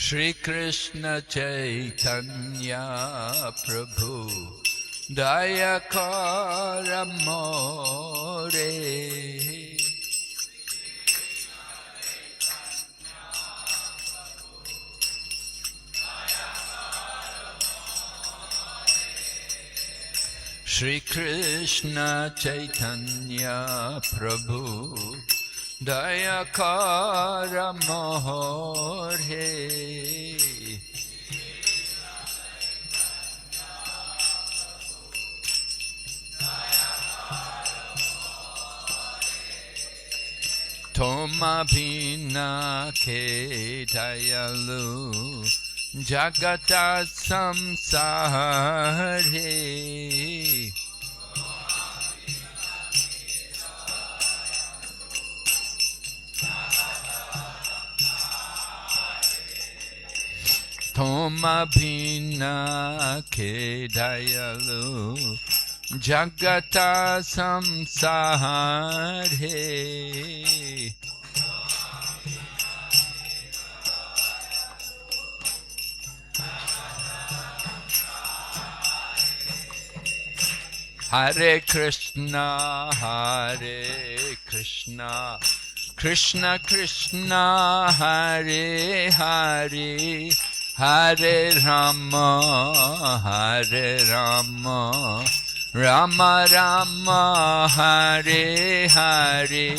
Shri Krishna Chaitanya Prabhu Daya Kara More Shri Krishna Chaitanya Prabhu Daya Kara More Toma Bhina Ke Dayalu Jagata Samsare Toma Bhina Ke Dayalu Jagata Samsare Hare Krishna, Krishna Krishna, Hare Hare, Hare Rama, Rama Rama, Hare Hare.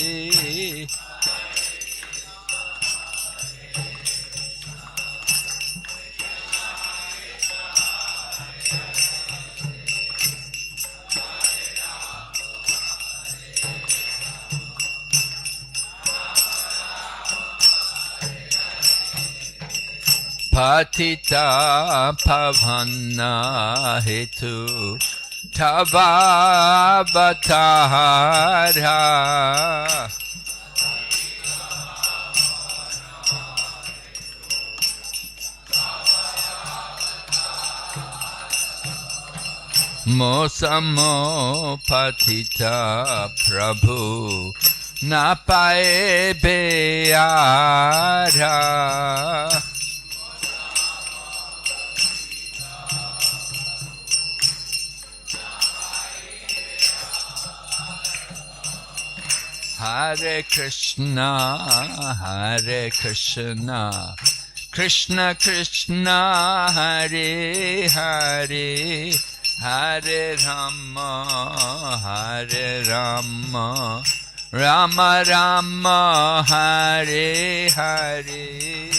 Patita Pavana Hetu Tava Avatara Mosamo Patita Prabhu Napae Beara Hare Krishna, Krishna Krishna, Hare Hare, Hare Rama, Rama Rama, Hare Hare.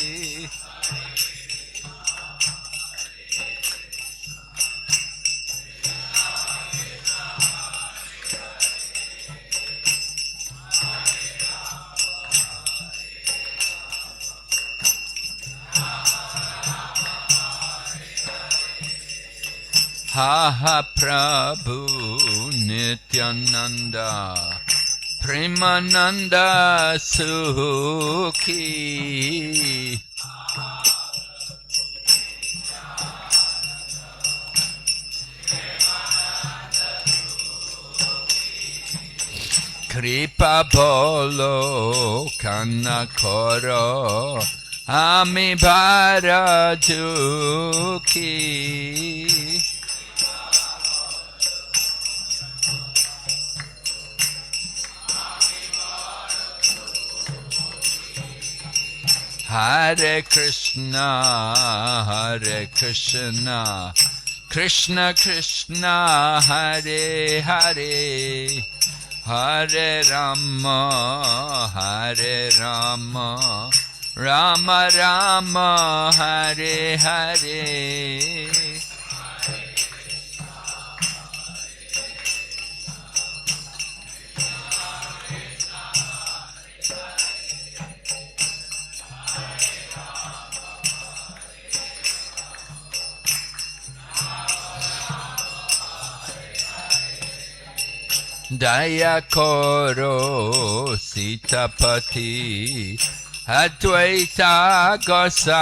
Ha Prabhu Nityananda Premananda Sukhi Kripa Bolo Kanakoro Ami Bharajuki Hare Krishna, Krishna Krishna, Hare Hare, Hare Rama, Rama Rama, Hare Hare. Daya Koro Sitapati Advaita Gosai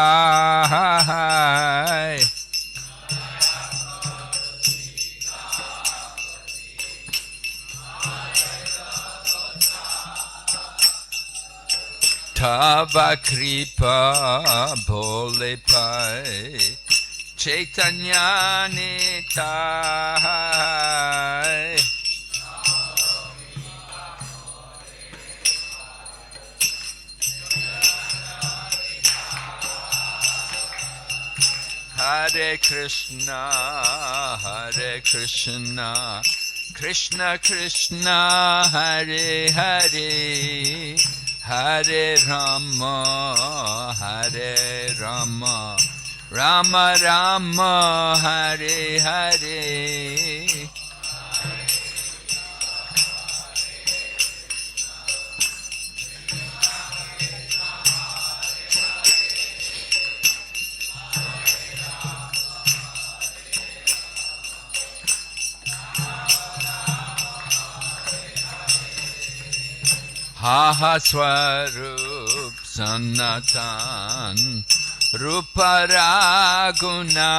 Tava kripa bole pai Chaitanya nitai Hare Krishna, Krishna Krishna, Hare Hare, Hare Rama, Rama Rama, Hare Hare. Haha Swarup Sanatan Ruparaguna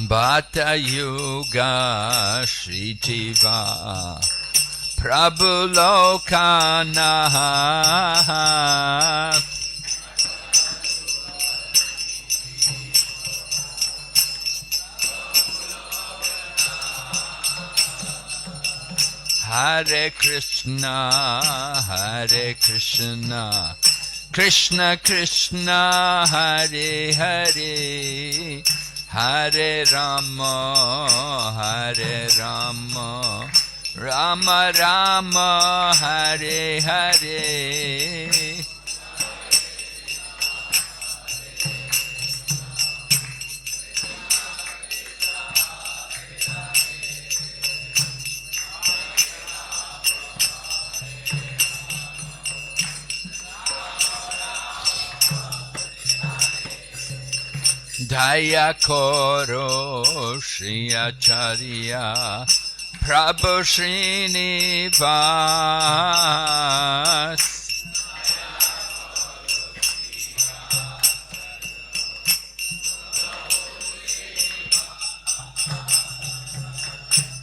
Bhata Yuga Shri Jiva Prabhu Lokana Hare Krishna, Krishna Krishna, Hare Hare, Hare Rama, Rama Rama, Hare Hare. Daya Koro Shri Acharya Prabhu Srinivas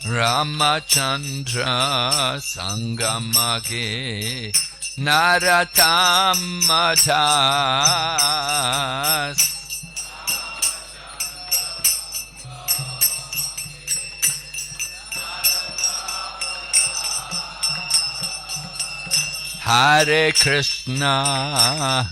Ramachandra Sangamage Naratammadas Hare Krishna,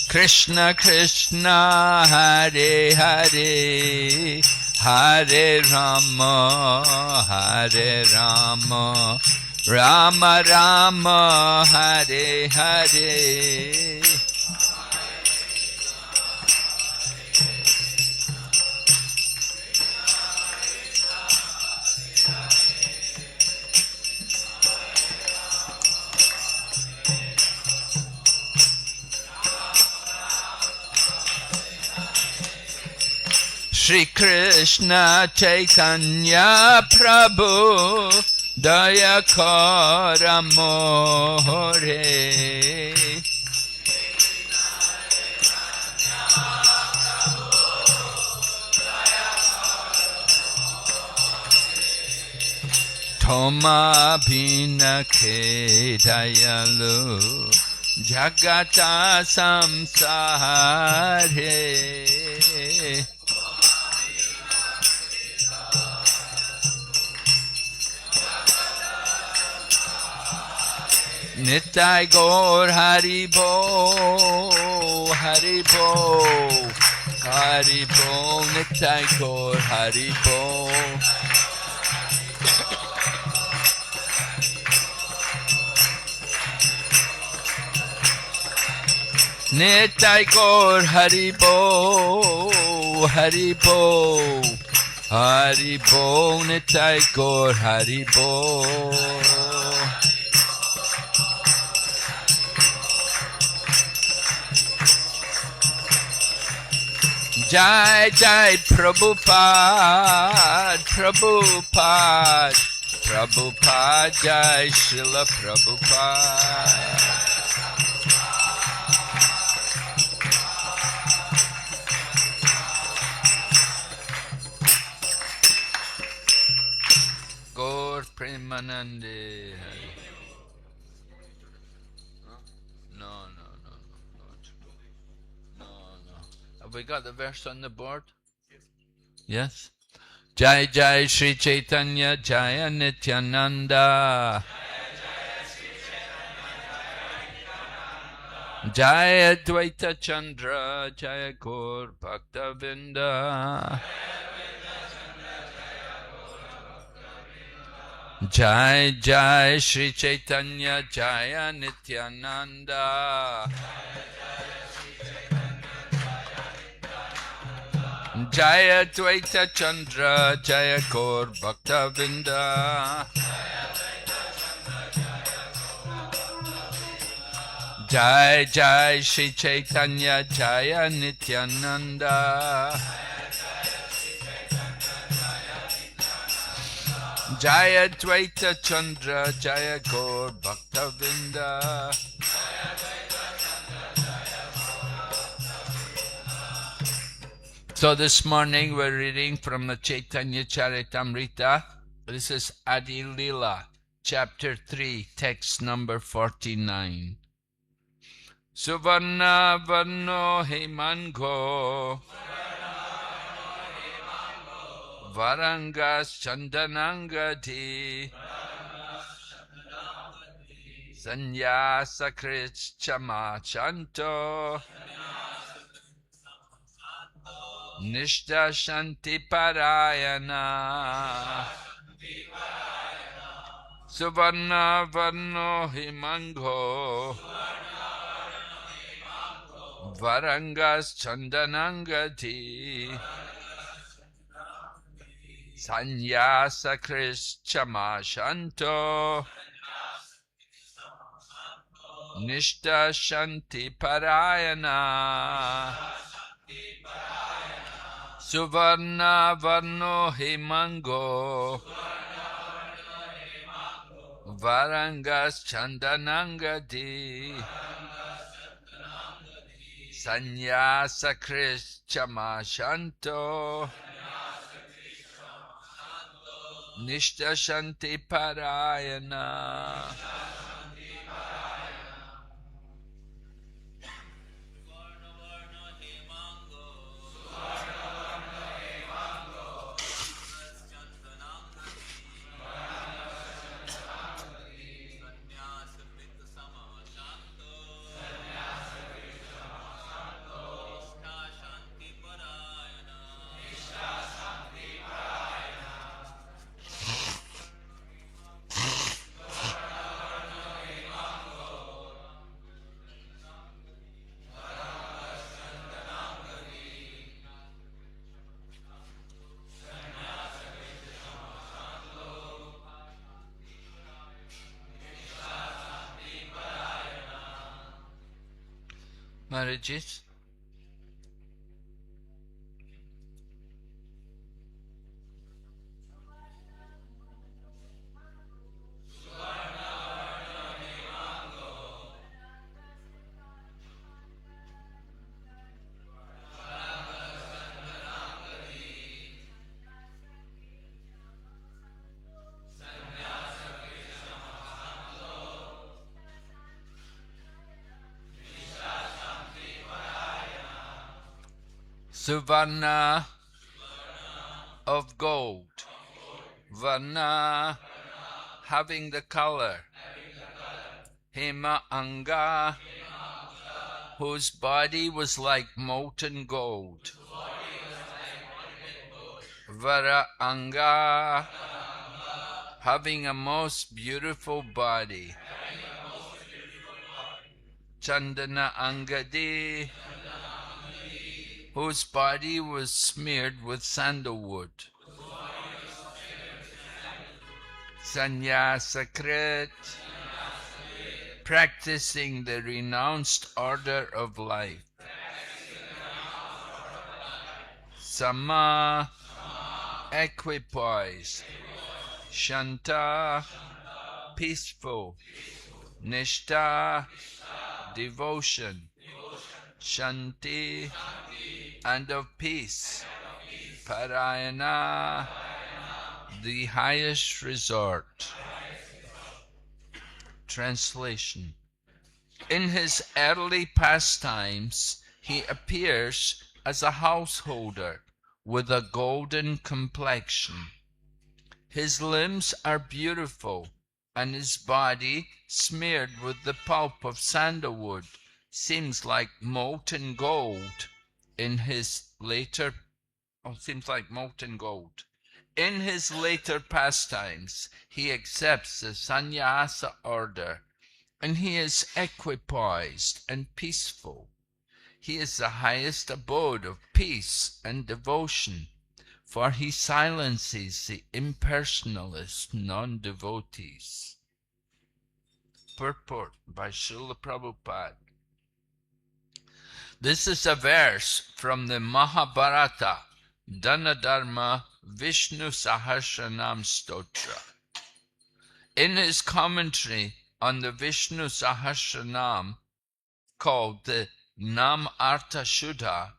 Krishna Krishna, Hare Hare, Hare Rama, Rama Rama, Hare Hare. Shri Krishna Chaitanya Prabhu Daya Kara More Toma Bhina Ke Dayalu Jagata Samsare Nitai Gaur Haribo, Haribo, Haribo, Nitai Gaur Haribo. Nitai Gaur Haribo, Haribo, Haribo, Nitai Gaur Haribo. Jai Jai Prabhupada, Prabhupada, Prabhupada, Jai Srila Prabhupada. Premanande. No. Have we got the verse on the board? Yes. Jai Jai Shri Chaitanya Jaya Nityananda. Jaya Dvaita Chandra Jaya Gaur Bhakta Vinda. Jai Jai Shri Chaitanya Jaya Nityananda. Jaya Dvaita Chandra Jaya Gaur Bhakta Vinda. Jai Jai Shri Chaitanya Jaya Nityananda. Jaya Dvaita Chandra Jaya Gaur Bhakta Vinda. So this morning we're reading from the Chaitanya Charitamrita. This is Adi Lila, chapter 3, text number 49. Suvarna Varno Hemango Varangas Chandanangati Sanyasa Krich Chama Chanto Nishta Shanti Parayana Suvarna Varno Himango Varangas Chandanangati Sanyasa Kris Chama Shanto Nishta Shanti Parayana Suvarna Varno Himango Varangas Chandanangati Sanyasa Kris Chama Shanto Nishta Shanti Parayana. Marriages. Suvarna of gold, Varna having the color, Hema Anga whose body was like molten gold, Vara Anga having a most beautiful body, Chandana Angadi whose body was smeared with sandalwood, Sanyasakrit, practicing the renounced order of life, Sama, equipoise, Shanta, peaceful, Nishta, devotion, Shanti, and of peace, Parayana, the highest resort. Translation. In his early pastimes, he appears as a householder with a golden complexion. His limbs are beautiful, and his body, smeared with the pulp of sandalwood, seems like molten gold. In his later In his later pastimes, he accepts the sannyasa order, and he is equipoised and peaceful. He is the highest abode of peace and devotion, for he silences the impersonalist non-devotees. Purport by Srila Prabhupada. This is a verse from the Mahabharata, Dhanadharma Vishnu Sahasranam Stotra. In his commentary on the Vishnu Sahasranam, called the Nam Artha Shuddha,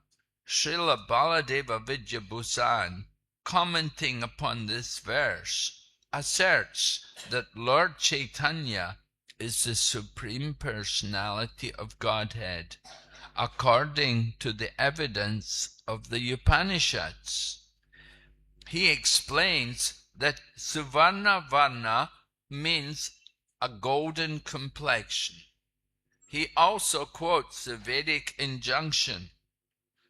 Srila Baladeva Vidyabhusan, commenting upon this verse, asserts that Lord Chaitanya is the Supreme Personality of Godhead, according to the evidence of the Upanishads. He explains that Suvarna Varna means a golden complexion. He also quotes the Vedic injunction,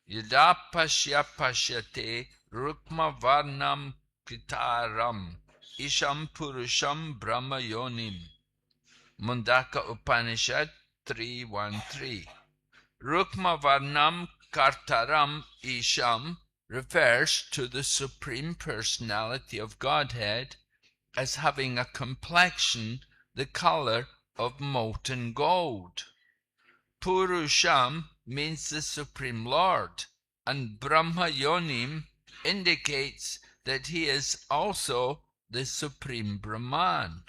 Yada Pashya Pashyate Rukma Varnam Kritaram Isham Purusham Brahma Yonim, Mundaka Upanishad 3.1.3. Rukma Varnam Kartaram Isham refers to the Supreme Personality of Godhead as having a complexion the color of molten gold. Purusham means the Supreme Lord, and Brahma Yonim indicates that he is also the Supreme Brahman.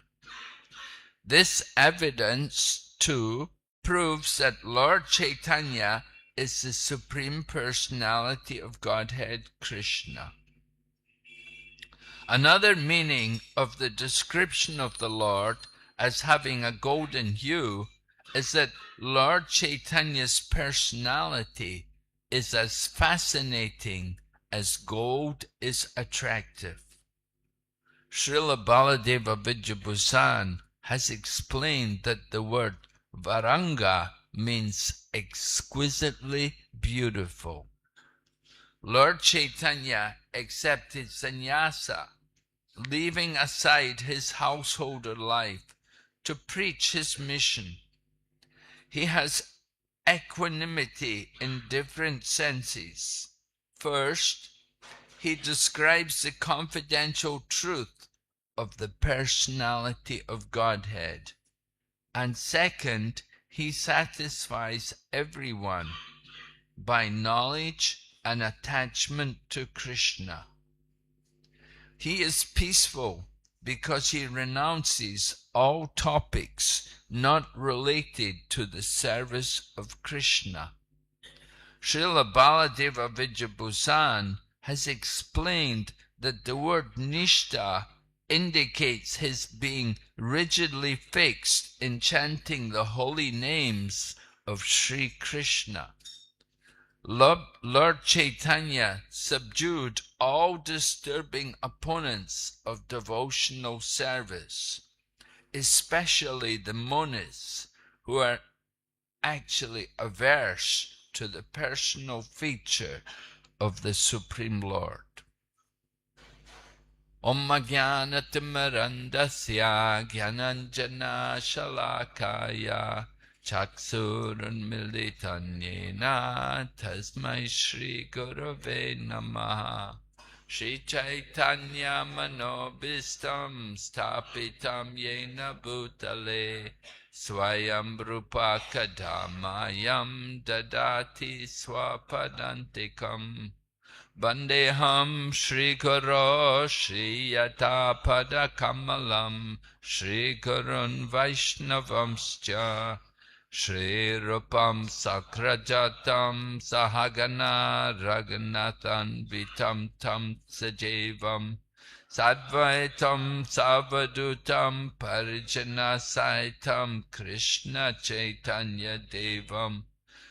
This evidence, too, proves that Lord Chaitanya is the Supreme Personality of Godhead Krishna. Another meaning of the description of the Lord as having a golden hue is that Lord Chaitanya's personality is as fascinating as gold is attractive. Srila Baladeva Vidyabhusan has explained that the word Varanga means exquisitely beautiful. Lord Chaitanya accepted sannyasa, leaving aside his householder life to preach his mission. He has equanimity in different senses. First, he describes the confidential truth of the personality of Godhead. And second, he satisfies everyone by knowledge and attachment to Krishna. He is peaceful because he renounces all topics not related to the service of Krishna. Srila Baladeva Vidyabhusan has explained that the word Nishtha indicates his being rigidly fixed in chanting the holy names of Sri Krishna. Lord Chaitanya subdued all disturbing opponents of devotional service, especially the monis, who are actually averse to the personal feature of the Supreme Lord. Om Jnana-timirandasya Jnananjana Shalakaya Chaksurunmilitan Yena Tasmai Shri Gurave Namaha. Shri Chaitanya Manobhistam Stapitam Yena Bhutale Swayam Rupa Kadamayam Dadati Swapadantikam. Vandeham Shri Guru Shri Yata Pada Kamalam Shri Gurun Vaishnavamscha Shri Rupam Sakrajatam Sahagana Raghunathan Vitam Tam Sajevam Sadvaitam Savadutam Parijana Saitam Krishna Chaitanya Devam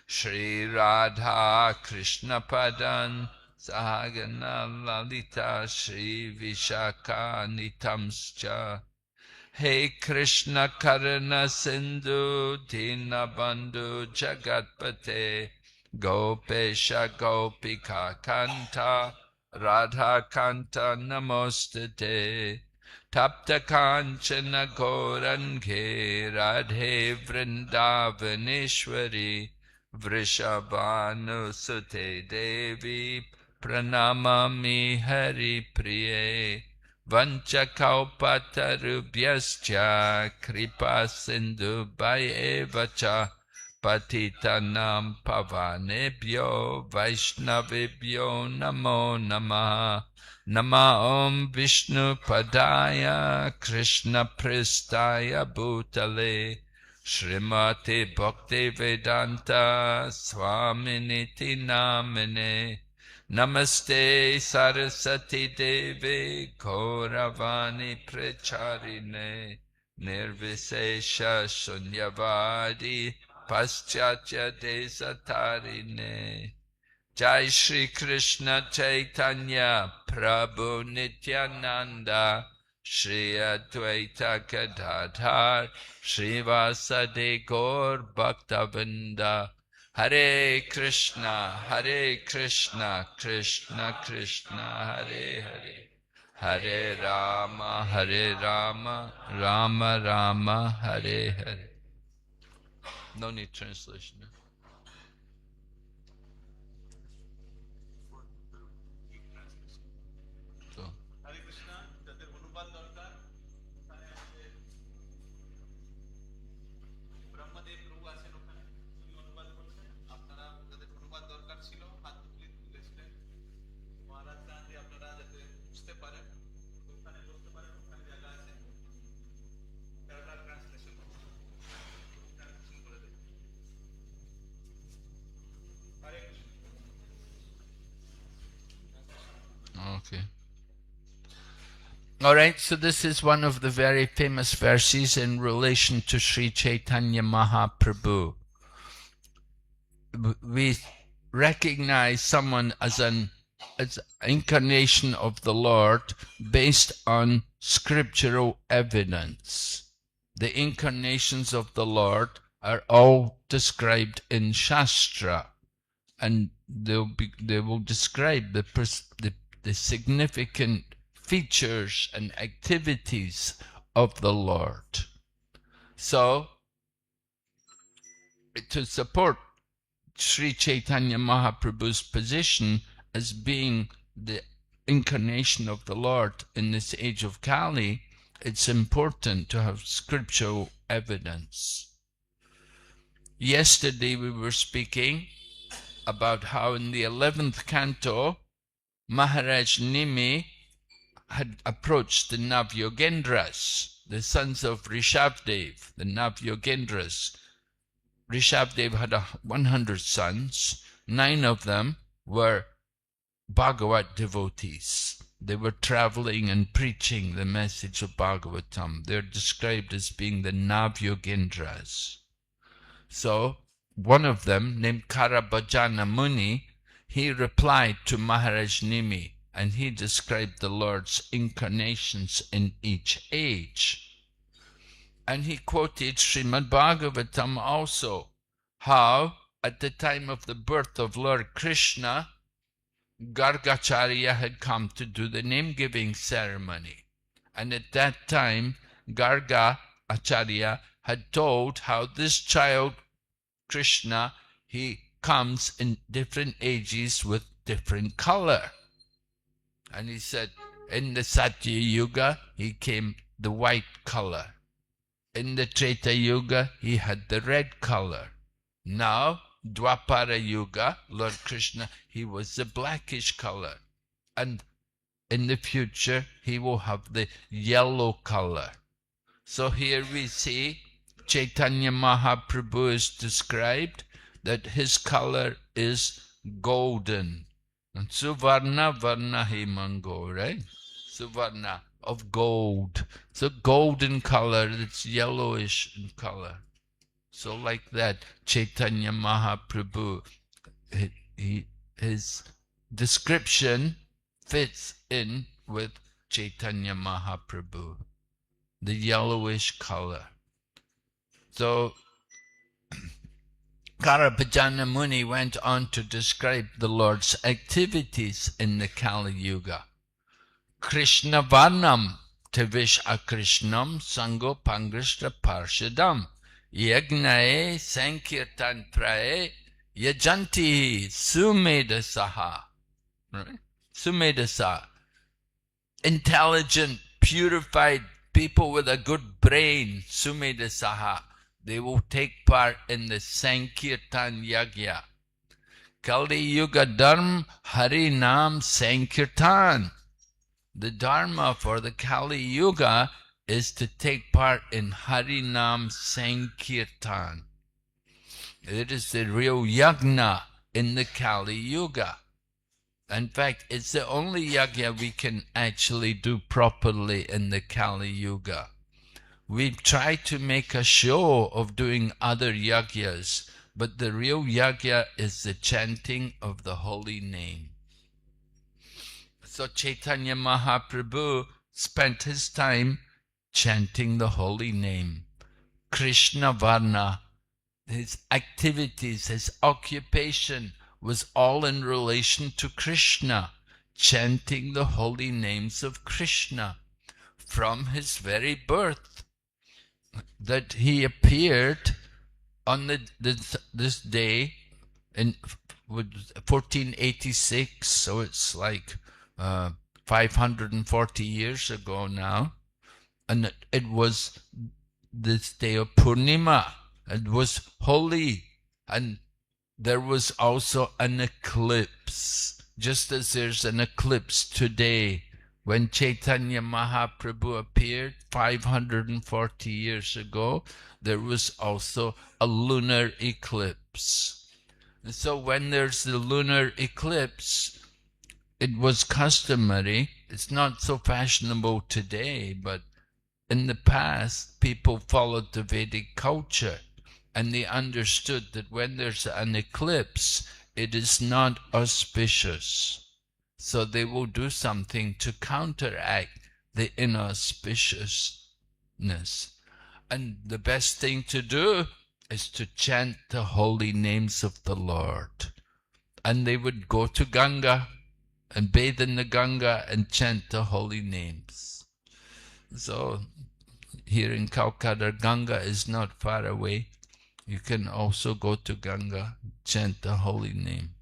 Shri Radha Krishna Padan Sahagana Lalita Shri Vishaka Nitamscha. Hey Krishna Karana Sindhu Dinabandhu Jagatpate Gopesha Gopika Kanta Radha Kanta Namostate Tapta Kanchana Gaurange Radhe Vrindavaneshwari Vrishabhanu Sute Devi Pranamami Hari Priye Vanchakalpatarubhyascha kripa sindhu bhayevacha patitanam pavanebhyo vaishnavibhyo namo namaha. Nama om Vishnu padaya Krishna pristaya bhutale Srimati Bhakti Vedanta Swaminiti namine. Namaste Sarasati Devi Gauravani Pracharine Nirvisesha Sunyavadi Paschatya Desatarine. Jai Shri Krishna Chaitanya Prabhu Nityananda Shri Advaita Gadadhar Shri Vasade Gaur Bhaktavinda. Hare Krishna, Krishna Krishna, Hare Hare, Hare Rama, Rama Rama, Hare Hare. No need translation. So. Hare Krishna, যাদের অনুবাদ দরকার ওখানে আছে ব্রহ্মদেব প্রভু আছেন ওখানে উনি অনুবাদ করছেন আপনারা যাদের অনুবাদ দরকার ছিল হাত তুলেছিলেন মহারাজ চাঁদে আপনারা যাতে বুঝতে পারেন ওখানে বসতে পারেন ওখানে জায়গা আছে প্যারাগ্রাফ ট্রান্সলেশন করে দেবেন হরে Krishna. Okay. Alright, so this is one of the very famous verses in relation to Sri Chaitanya Mahaprabhu. We recognize someone as an incarnation of the Lord based on scriptural evidence. The incarnations of the Lord are all described in Shastra, and they will describe the significant features and activities of the Lord. So, to support Sri Chaitanya Mahaprabhu's position as being the incarnation of the Lord in this age of Kali, it's important to have scriptural evidence. Yesterday we were speaking about how in the 11th canto, Maharaj Nimi had approached the Navyogendras, the sons of Rishabdev, the Navyogendras. Rishabdev had 100 sons. 9 of them were Bhagavat devotees. They were traveling and preaching the message of Bhagavatam. They're described as being the Navyogendras. So, one of them, named Karabhajana Muni, he replied to Maharaj Nimi, and he described the Lord's incarnations in each age. And he quoted Srimad Bhagavatam also, how at the time of the birth of Lord Krishna, Gargacharya had come to do the name-giving ceremony. And at that time, Garga Acharya had told how this child, Krishna, he comes in different ages with different color. And he said, in the Satya Yuga, he came the white color. In the Treta Yuga, he had the red color. Now, Dwapara Yuga, Lord Krishna, he was the blackish color. And in the future, he will have the yellow color. So here we see Chaitanya Mahaprabhu is described that his color is golden. And Suvarna Varna Himango, right? Suvarna, of gold. So golden color, it's yellowish in color. So like that, Chaitanya Mahaprabhu, his description fits in with Chaitanya Mahaprabhu, the yellowish color. So Karapajana Muni went on to describe the Lord's activities in the Kali Yuga. Krishna Varnam Tivish Akrishnam Sango Pangrishta Parshadam Yagnae Sankirtan Prae Yajanti Sumedasaha. Right? Sumedasa. Intelligent, purified people with a good brain. Sumedasaha. They will take part in the Sankirtan Yagya. Kali Yuga Dharma Hari Nam Sankirtan. The Dharma for the Kali Yuga is to take part in Hari Nam Sankirtan. It is the real yagna in the Kali Yuga. In fact, it's the only yagya we can actually do properly in the Kali Yuga. We try to make a show of doing other yagyas, but the real yagya is the chanting of the holy name. So Chaitanya Mahaprabhu spent his time chanting the holy name. Krishna Varna, his activities, his occupation was all in relation to Krishna, chanting the holy names of Krishna from his very birth. That he appeared on this day in 1486, so it's like 540 years ago now, and it was this day of Purnima. It was holy, and there was also an eclipse, just as there's an eclipse today. When Chaitanya Mahaprabhu appeared 540 years ago, there was also a lunar eclipse. And so when there's the lunar eclipse, it was customary, it's not so fashionable today, but in the past, people followed the Vedic culture, and they understood that when there's an eclipse, it is not auspicious. So they will do something to counteract the inauspiciousness. And the best thing to do is to chant the holy names of the Lord. And they would go to Ganga and bathe in the Ganga and chant the holy names. So here in Kolkata, Ganga is not far away. You can also go to Ganga, chant the holy name.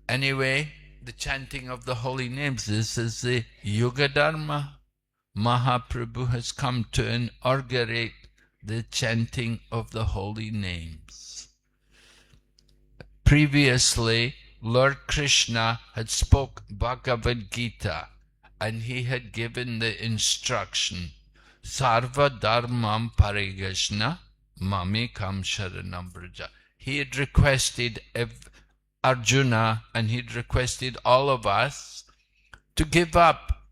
Anyway, the chanting of the holy names, this is the Yuga Dharma. Mahaprabhu has come to inaugurate the chanting of the holy names. Previously, Lord Krishna had spoke Bhagavad Gita, and he had given the instruction, Sarva Dharmam Parigashna Mamekam Sharanam Vraja. He had requested Arjuna, and he'd requested all of us to give up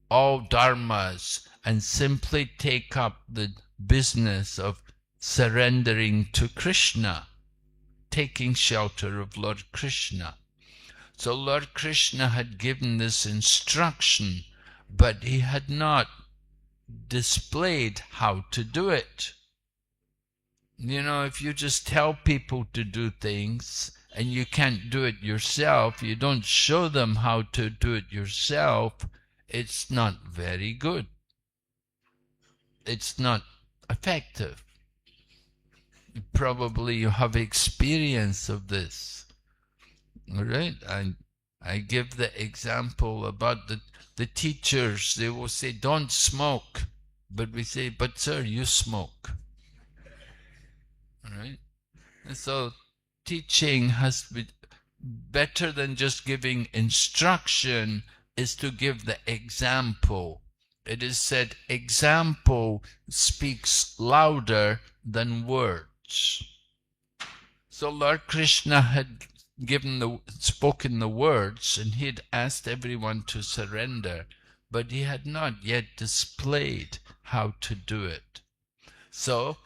all dharmas and simply take up the business of surrendering to Krishna, taking shelter of Lord Krishna. So Lord Krishna had given this instruction, but he had not displayed how to do it. You know, if you just tell people to do things and you can't do it yourself, you don't show them how to do it yourself, it's not very good. It's not effective. Probably you have experience of this. All right? I give the example about the teachers. They will say, don't smoke. But we say, but sir, you smoke. All right? And so teaching has to be better than just giving instruction, is to give the example. It is said, example speaks louder than words. So Lord Krishna had spoken the words, and he had asked everyone to surrender, but he had not yet displayed how to do it. So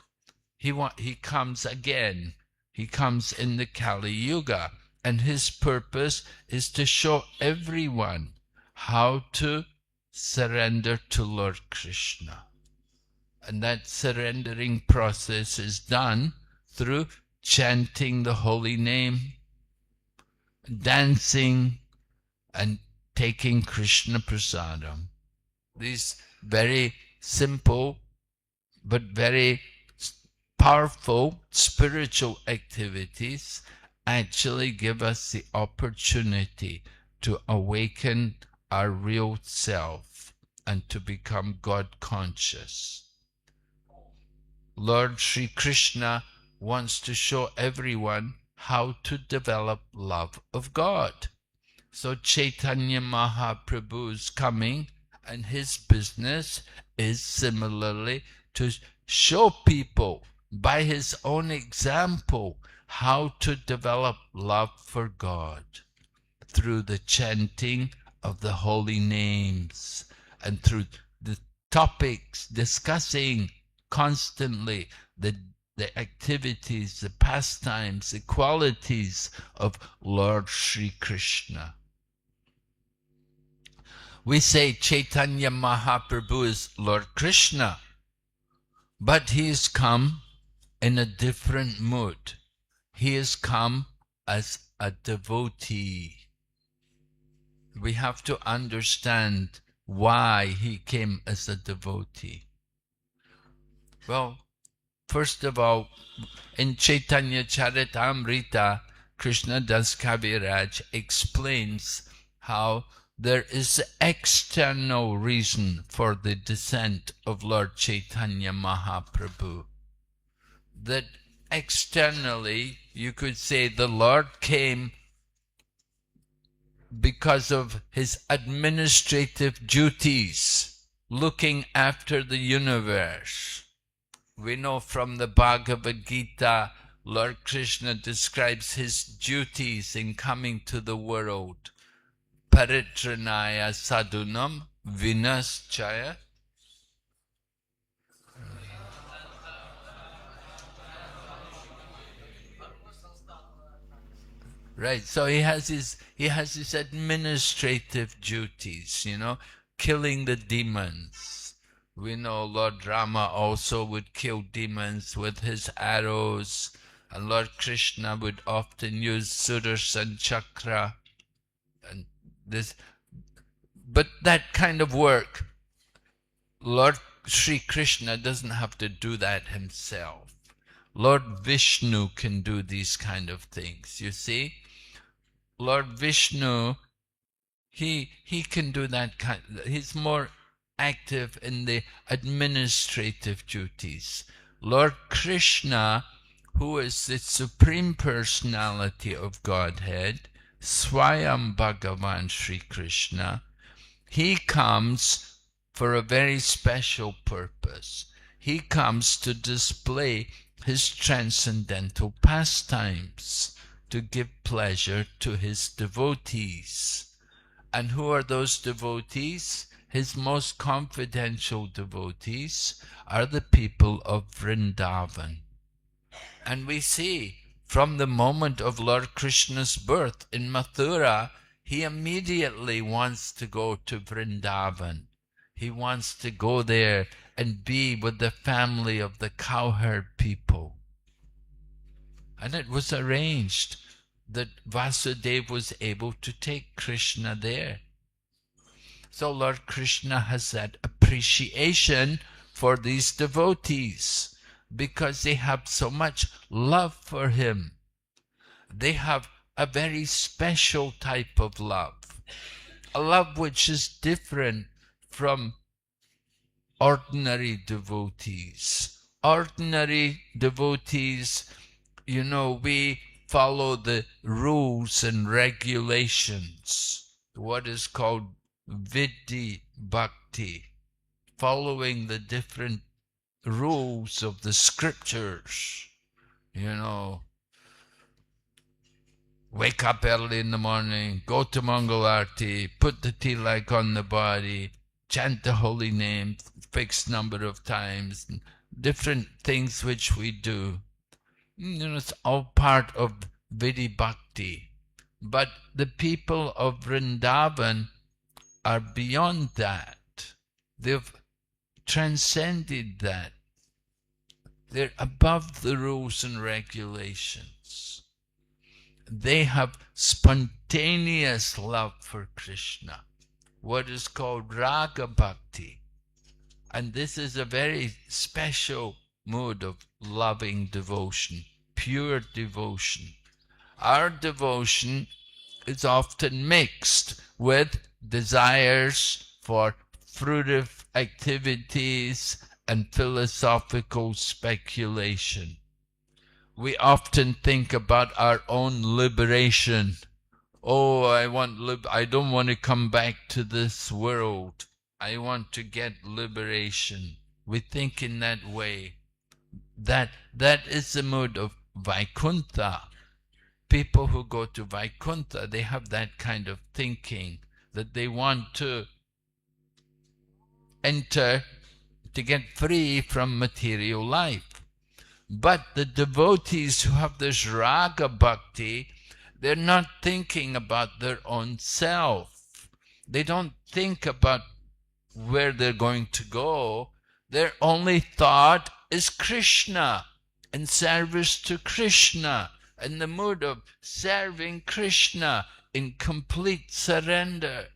he comes again. He comes in the Kali Yuga, and his purpose is to show everyone how to surrender to Lord Krishna. And that surrendering process is done through chanting the holy name, dancing, and taking Krishna prasadam. These very simple but very powerful spiritual activities actually give us the opportunity to awaken our real self and to become God conscious. Lord Sri Krishna wants to show everyone how to develop love of God. So Chaitanya Mahaprabhu is coming, and his business is similarly to show people by his own example how to develop love for God through the chanting of the holy names and through the topics, discussing constantly the activities, the pastimes, the qualities of Lord Sri Krishna. We say Chaitanya Mahaprabhu is Lord Krishna, but he has come in a different mood. He has come as a devotee. We have to understand why he came as a devotee. Well, first of all, in Chaitanya Charitamrita, Krishna Das Kaviraj explains how there is an external reason for the descent of Lord Chaitanya Mahaprabhu. That externally, you could say the Lord came because of his administrative duties, looking after the universe. We know from the Bhagavad Gita, Lord Krishna describes his duties in coming to the world. Paritranaya sadhunam vinaschaya. Right, so he has his administrative duties, killing the demons. We know Lord Rama also would kill demons with his arrows, and Lord Krishna would often use Sudarshan Chakra and this. But that kind of work, Lord Sri Krishna doesn't have to do that himself. Lord Vishnu can do these kind of things, you see. Lord Vishnu, he can do that kind. He's more active in the administrative duties. Lord Krishna, who is the Supreme Personality of Godhead, Swayam Bhagavan Sri Krishna, he comes for a very special purpose. He comes to display his transcendental pastimes, to give pleasure to his devotees. And who are those devotees? His most confidential devotees are the people of Vrindavan. And we see from the moment of Lord Krishna's birth in Mathura, he immediately wants to go to Vrindavan. He wants to go there and be with the family of the cowherd people. And it was arranged that Vasudeva was able to take Krishna there. So Lord Krishna has that appreciation for these devotees because they have so much love for him. They have a very special type of love, a love which is different from ordinary devotees. Ordinary devotees, we follow the rules and regulations, what is called Vidhi Bhakti, following the different rules of the scriptures, Wake up early in the morning, go to Mangal Arti, put the tilak on the body, chant the holy name fixed number of times, different things which we do. It's all part of Vidhi Bhakti. But the people of Vrindavan are beyond that. They've transcended that. They're above the rules and regulations. They have spontaneous love for Krishna, what is called Raga Bhakti. And this is a very special mode of loving devotion, pure devotion. Our devotion is often mixed with desires for fruitive activities and philosophical speculation. We often think about our own liberation. Oh, I don't want to come back to this world. I want to get liberation. We think in that way. That is the mood of Vaikuntha. People who go to Vaikuntha, they have that kind of thinking, that they want to enter to get free from material life. But the devotees who have this Raga Bhakti, they're not thinking about their own self. They don't think about where they're going to go. Their only thought is Krishna and service to Krishna, and the mood of serving Krishna in complete surrender,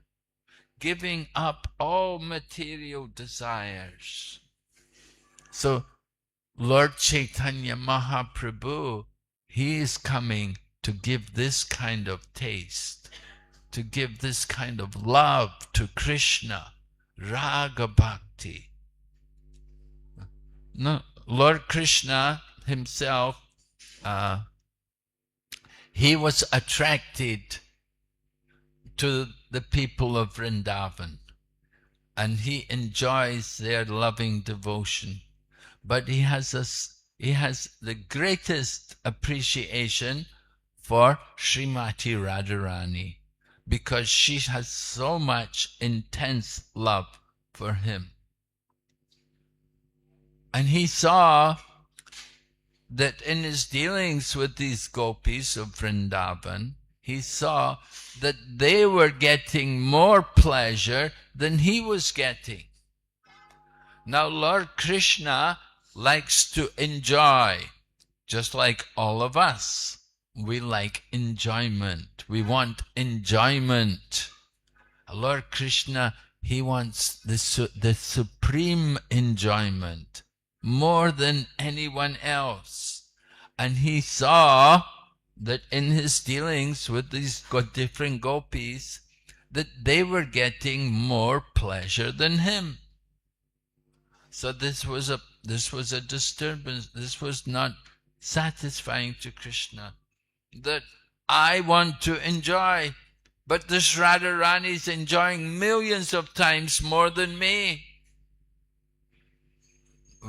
giving up all material desires. So Lord Chaitanya Mahaprabhu, he is coming to give this kind of taste, to give this kind of love to Krishna, Raga Bhakti. No, Lord Krishna himself, he was attracted to the people of Vrindavan, and he enjoys their loving devotion. But he has the greatest appreciation for Srimati Radharani, because she has so much intense love for him. And he saw that in his dealings with these gopis of Vrindavan, he saw that they were getting more pleasure than he was getting. Now Lord Krishna likes to enjoy, just like all of us. We like enjoyment. We want enjoyment. Lord Krishna, he wants the supreme enjoyment, more than anyone else. And he saw that in his dealings with these different gopis, that they were getting more pleasure than him. So this was a disturbance. This was not satisfying to Krishna. That I want to enjoy, but this Radharani is enjoying millions of times more than me.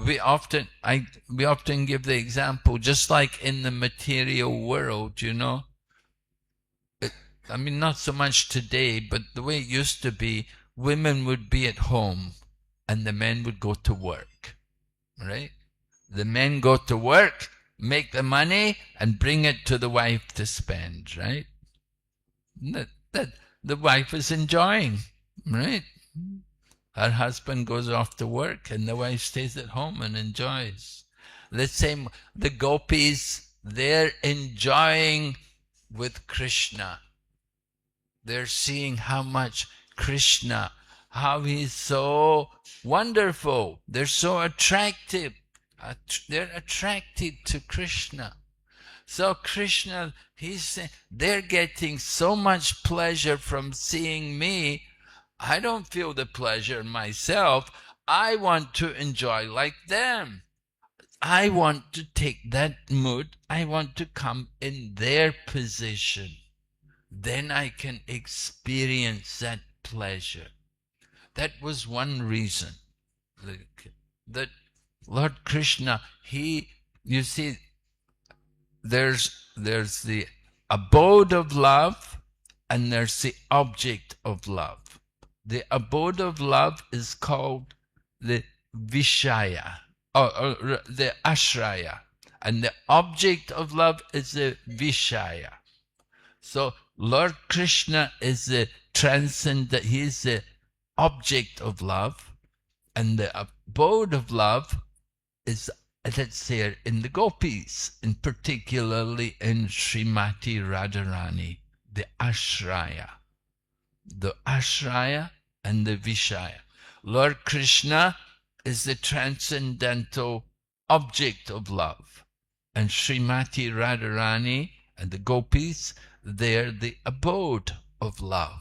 We often give the example, just like in the material world, not so much today, but the way it used to be, women would be at home and the men would go to work, right? The men go to work, make the money, and bring it to the wife to spend, right? That the wife is enjoying, right? Her husband goes off to work and the wife stays at home and enjoys. The same, the gopis, they're enjoying with Krishna. They're seeing how much Krishna, how he's so wonderful. They're so attractive. They're attracted to Krishna. So Krishna, he's saying, they're getting so much pleasure from seeing me. I don't feel the pleasure myself. I want to enjoy like them. I want to take that mood. I want to come in their position. Then I can experience that pleasure. That was one reason. That Lord Krishna, you see, there's the abode of love and there's the object of love. The abode of love is called the Vishaya, or the Ashraya, and the object of love is the Vishaya. So Lord Krishna is the transcendent, he is the object of love, and the abode of love is, let's say, in the gopis, and particularly in Srimati Radharani, the Ashraya. The Ashraya and the Vishaya. Lord Krishna is the transcendental object of love, and Srimati Radharani and the gopis, they're the abode of love.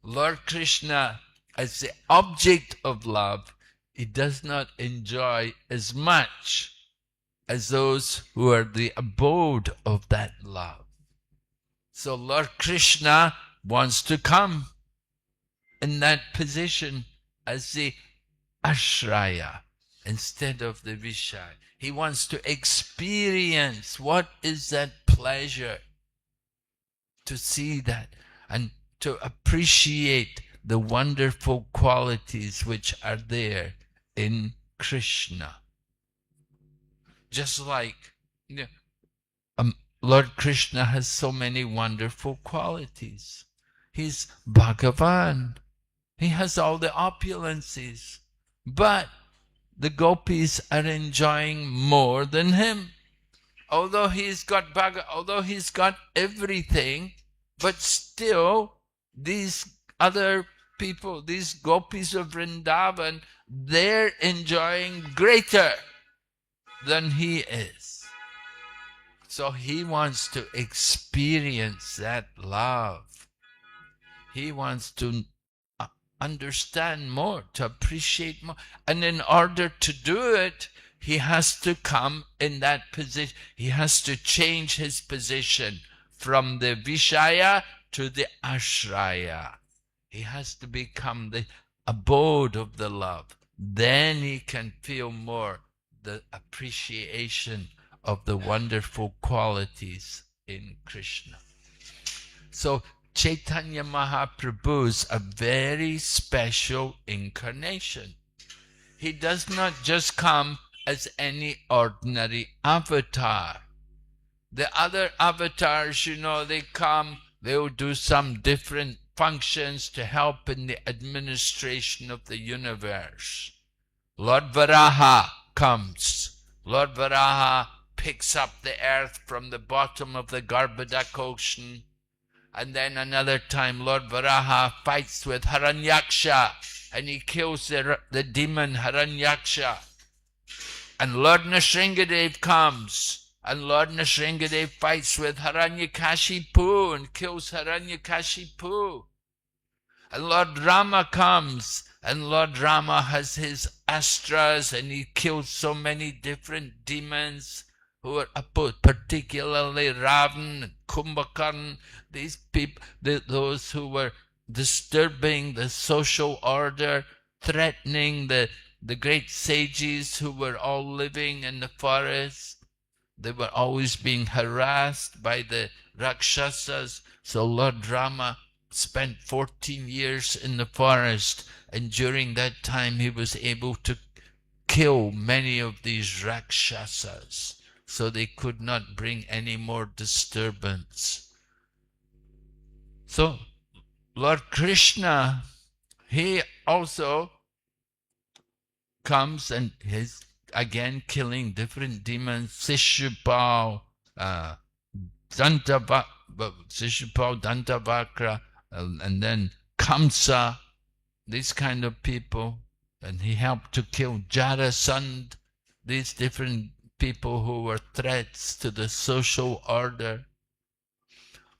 Lord Krishna, as the object of love, he does not enjoy as much as those who are the abode of that love. So Lord Krishna wants to come in that position as the Ashraya instead of the Vishaya. He wants to experience what is that pleasure, to see that and to appreciate the wonderful qualities which are there in Krishna. Just like Lord Krishna has so many wonderful qualities. He's Bhagavan. He has all the opulences. But the gopis are enjoying more than him. Although he's got everything, but still these other people, these gopis of Vrindavan, they're enjoying greater than he is. So he wants to experience that love. He wants to understand more, to appreciate more. And in order to do it, he has to come in that position. He has to change his position from the Vishaya to the Ashraya. He has to become the abode of the love. Then he can feel more the appreciation of the wonderful qualities in Krishna. So Chaitanya Mahaprabhu's a very special incarnation. He does not just come as any ordinary avatar. The other avatars, they come, they'll do some different functions to help in the administration of the universe. Lord Varaha comes. Lord Varaha picks up the earth from the bottom of the Garbhodak ocean. And then another time Lord Varaha fights with Haranyaksha and he kills the demon Haranyaksha. And Lord Nrsingadev comes and Lord Nrsingadev fights with Haranyakashipu and kills Haranyakashipu. And Lord Rama comes and Lord Rama has his astras and he kills so many different demons who are opposed, particularly Ravan and Kumbhakarna, these people, those who were disturbing the social order, threatening the great sages who were all living in the forest. They were always being harassed by the Rakshasas. So Lord Rama spent 14 years in the forest, and during that time he was able to kill many of these Rakshasas, so they could not bring any more disturbance. So Lord Krishna, he also comes and he's again killing different demons, Shishupal, Dantavakra, and then Kamsa, these kind of people. And he helped to kill Jarasandh, these different people who were threats to the social order.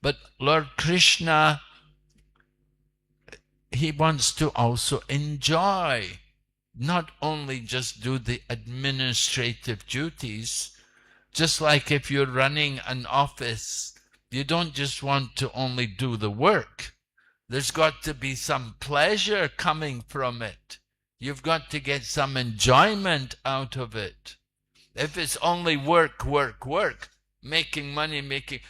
But Lord Krishna, he wants to also enjoy, not only just do the administrative duties. Just like if you're running an office, you don't just want to only do the work. There's got to be some pleasure coming from it. You've got to get some enjoyment out of it. If it's only work, work, work, making money,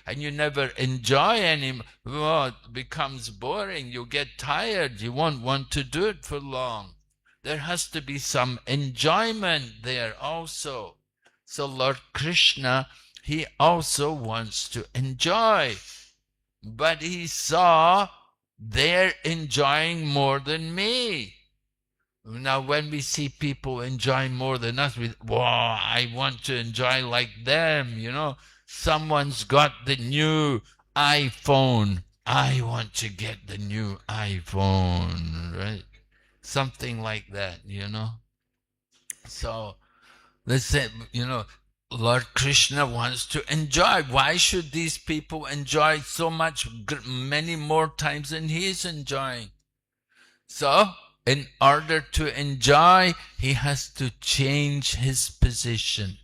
and you never enjoy any. Oh, it becomes boring. You get tired. You won't want to do it for long. There has to be some enjoyment there also. So Lord Krishna, he also wants to enjoy. But he saw they're enjoying more than me. Now, when we see people enjoy more than us, wow, I want to enjoy like them, you know. Someone's got the new iPhone. I want to get the new iPhone, right? Something like that, you know. So, let's say, you know, Lord Krishna wants to enjoy. Why should these people enjoy so much, many more times than he is enjoying? So, in order to enjoy, he has to change his position.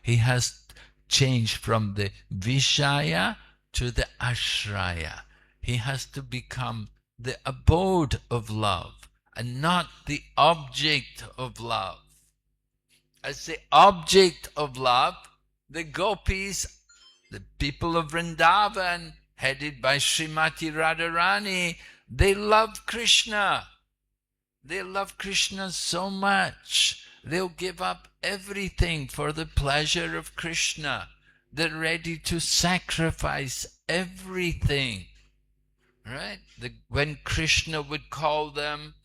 He has changed from the Vishaya to the Ashraya. He has to become the abode of love and not the object of love. As the object of love, the gopis, the people of Vrindavan, headed by Srimati Radharani, they love Krishna. They love Krishna so much. They'll give up everything for the pleasure of Krishna. They're ready to sacrifice everything. Right? When Krishna would call them,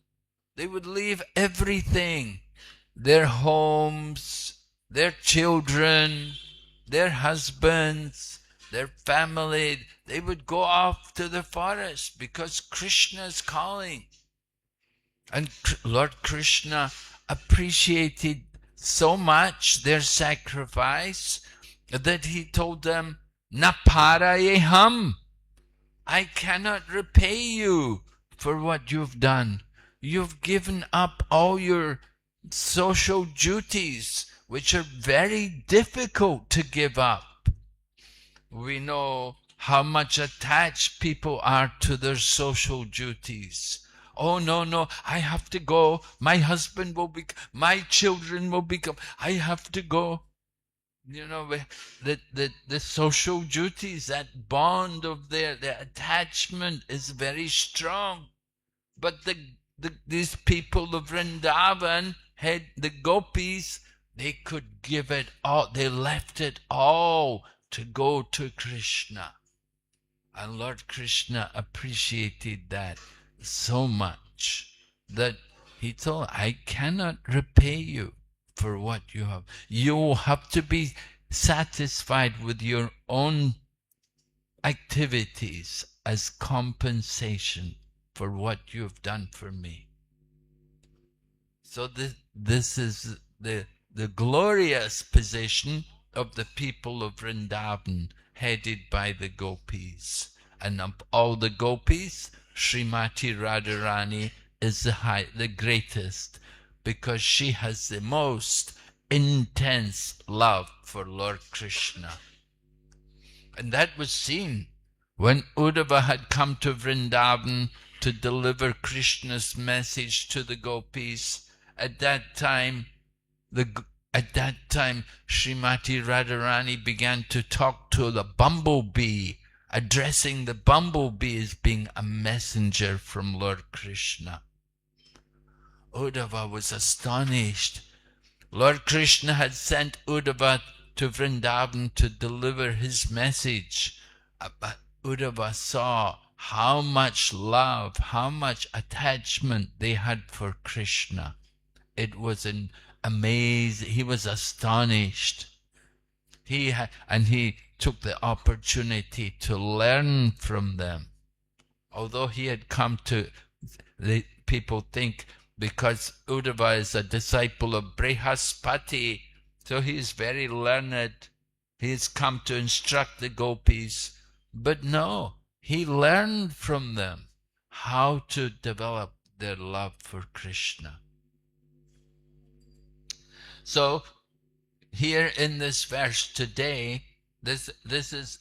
they would leave everything. Their homes, their children, their husbands, their family. They would go off to the forest because Krishna is calling. And Lord Krishna appreciated so much their sacrifice that he told them, Na parayeham, I cannot repay you for what you've done. You've given up all your social duties, which are very difficult to give up. We know how much attached people are to their social duties. Oh, no, I have to go. My husband will be, my children will become, I have to go. You know, the social duties, that bond of their attachment is very strong. But these people of Vrindavan, the gopis, they could give it all. They left it all to go to Krishna. And Lord Krishna appreciated that so much that he told, I cannot repay you for what you have. You have to be satisfied with your own activities as compensation for what you have done for me. So this is the glorious position of the people of Vrindavan, headed by the gopis. And of all the gopis, Srimati Radharani is the greatest, because she has the most intense love for Lord Krishna. And that was seen when Uddhava had come to Vrindavan to deliver Krishna's message to the gopis. At that time, Srimati Radharani began to talk to the bumblebee, addressing the bumblebee as being a messenger from Lord Krishna. Uddhava was astonished. Lord Krishna had sent Uddhava to Vrindavan to deliver his message. But Uddhava saw how much love, how much attachment they had for Krishna. It was an amazing, he was astonished. He took the opportunity to learn from them. Although he had come to, the people think, because Uddhava is a disciple of Brihaspati, so he is very learned. He has come to instruct the gopis. But no, he learned from them how to develop their love for Krishna. So here in this verse today, this is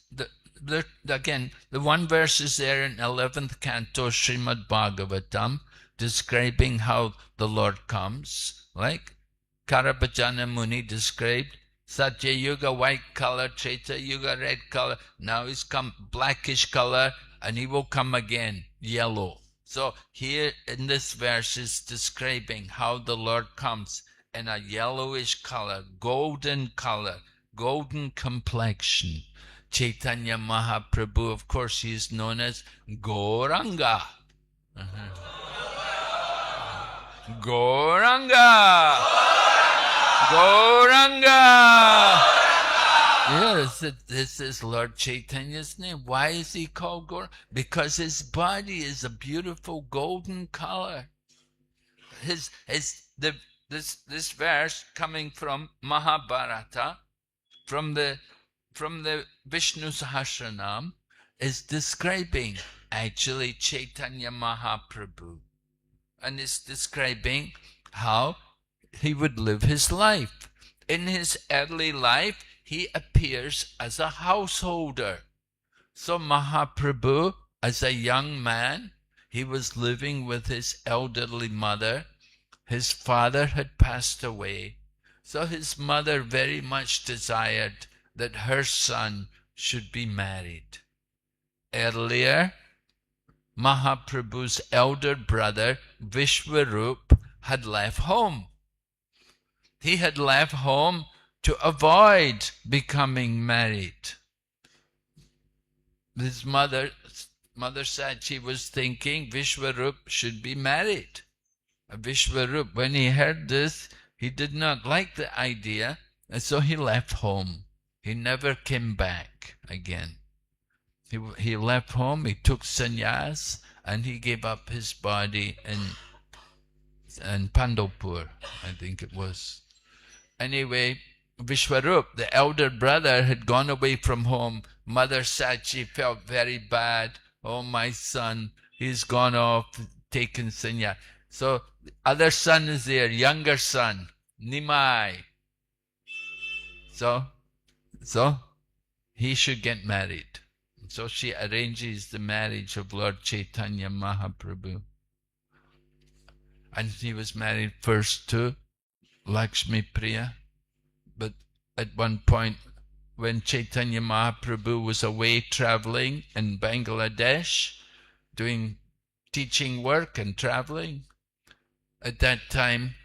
again, the one verse is there in 11th canto Srimad Bhagavatam, describing how the Lord comes, like Karabhajana Muni described, Satya Yuga, white color, Treta Yuga, red color. Now he's come blackish color, and he will come again, yellow. So here in this verse is describing how the Lord comes in a yellowish color, golden complexion. Chaitanya Mahaprabhu, of course, he is known as Gauranga. Gauranga! Gauranga! Yes, this is Lord Chaitanya's name. Why is he called Gauranga? Because his body is a beautiful golden color. This verse coming from Mahabharata, from the Vishnu Sahasranam, is describing actually Chaitanya Mahaprabhu, and it's describing how he would live his life. In his early life, he appears as a householder. So Mahaprabhu, as a young man, he was living with his elderly mother. His father had passed away, so his mother very much desired that her son should be married. Earlier, Mahaprabhu's elder brother, Vishwarup, had left home. He had left home to avoid becoming married. His mother said she was thinking Vishwarup should be married. Vishwarup, when he heard this, he did not like the idea, and so he left home. He never came back again. He left home, he took sannyas, and he gave up his body in Pandalpur, I think it was. Anyway, Vishwarup, the elder brother, had gone away from home. Mother said she felt very bad. Oh, my son, he's gone off, taken sannyas. So the other son is there, younger son, Nimai. So he should get married. So she arranges the marriage of Lord Chaitanya Mahaprabhu. And he was married first to Lakshmi Priya. But at one point, when Chaitanya Mahaprabhu was away traveling in Bangladesh, doing teaching work and traveling, at that time,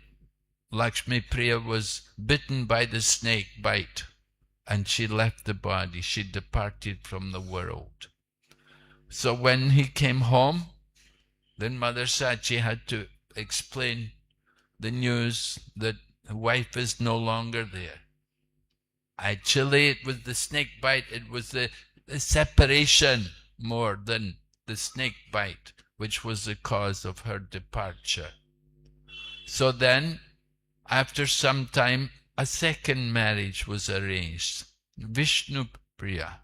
Lakshmi Priya was bitten by the snake bite, and she left the body. She departed from the world. So when he came home, then Mother Sachi had to explain the news that the wife is no longer there. Actually, it was the snake bite. It was the separation more than the snake bite, which was the cause of her departure. So then, after some time, a second marriage was arranged, Vishnu Priya.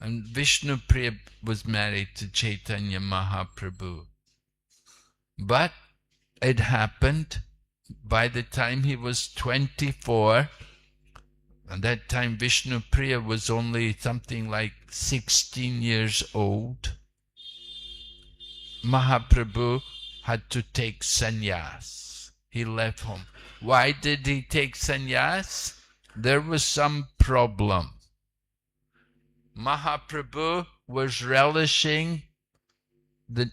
And Vishnu Priya was married to Chaitanya Mahaprabhu. But it happened by the time he was 24, at that time Vishnu Priya was only something like 16 years old, Mahaprabhu had to take sannyas. He left home. Why did he take sannyas? There was some problem. Mahaprabhu was relishing the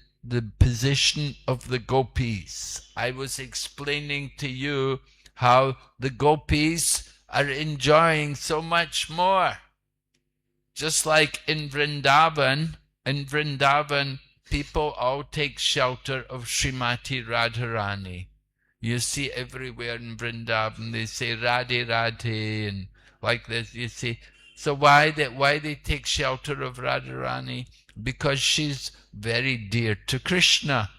position of the gopis. I was explaining to you how the gopis are enjoying so much more. Just like in Vrindavan, people all take shelter of Srimati Radharani. You see everywhere in Vrindavan, they say Radhe Radhe and like this, you see. So why they take shelter of Radharani? Because she's very dear to Krishna.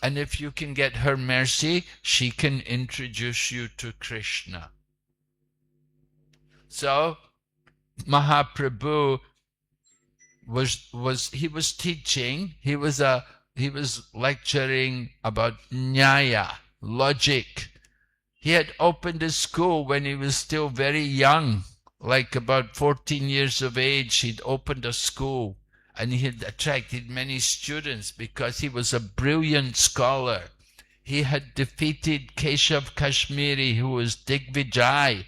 And if you can get her mercy, she can introduce you to Krishna. So Mahaprabhu was teaching, he was lecturing about Nyaya, logic. He had opened a school when he was still very young, like about 14 years of age. He'd opened a school and he had attracted many students because he was a brilliant scholar. He had defeated Keshav Kashmiri, who was Digvijay.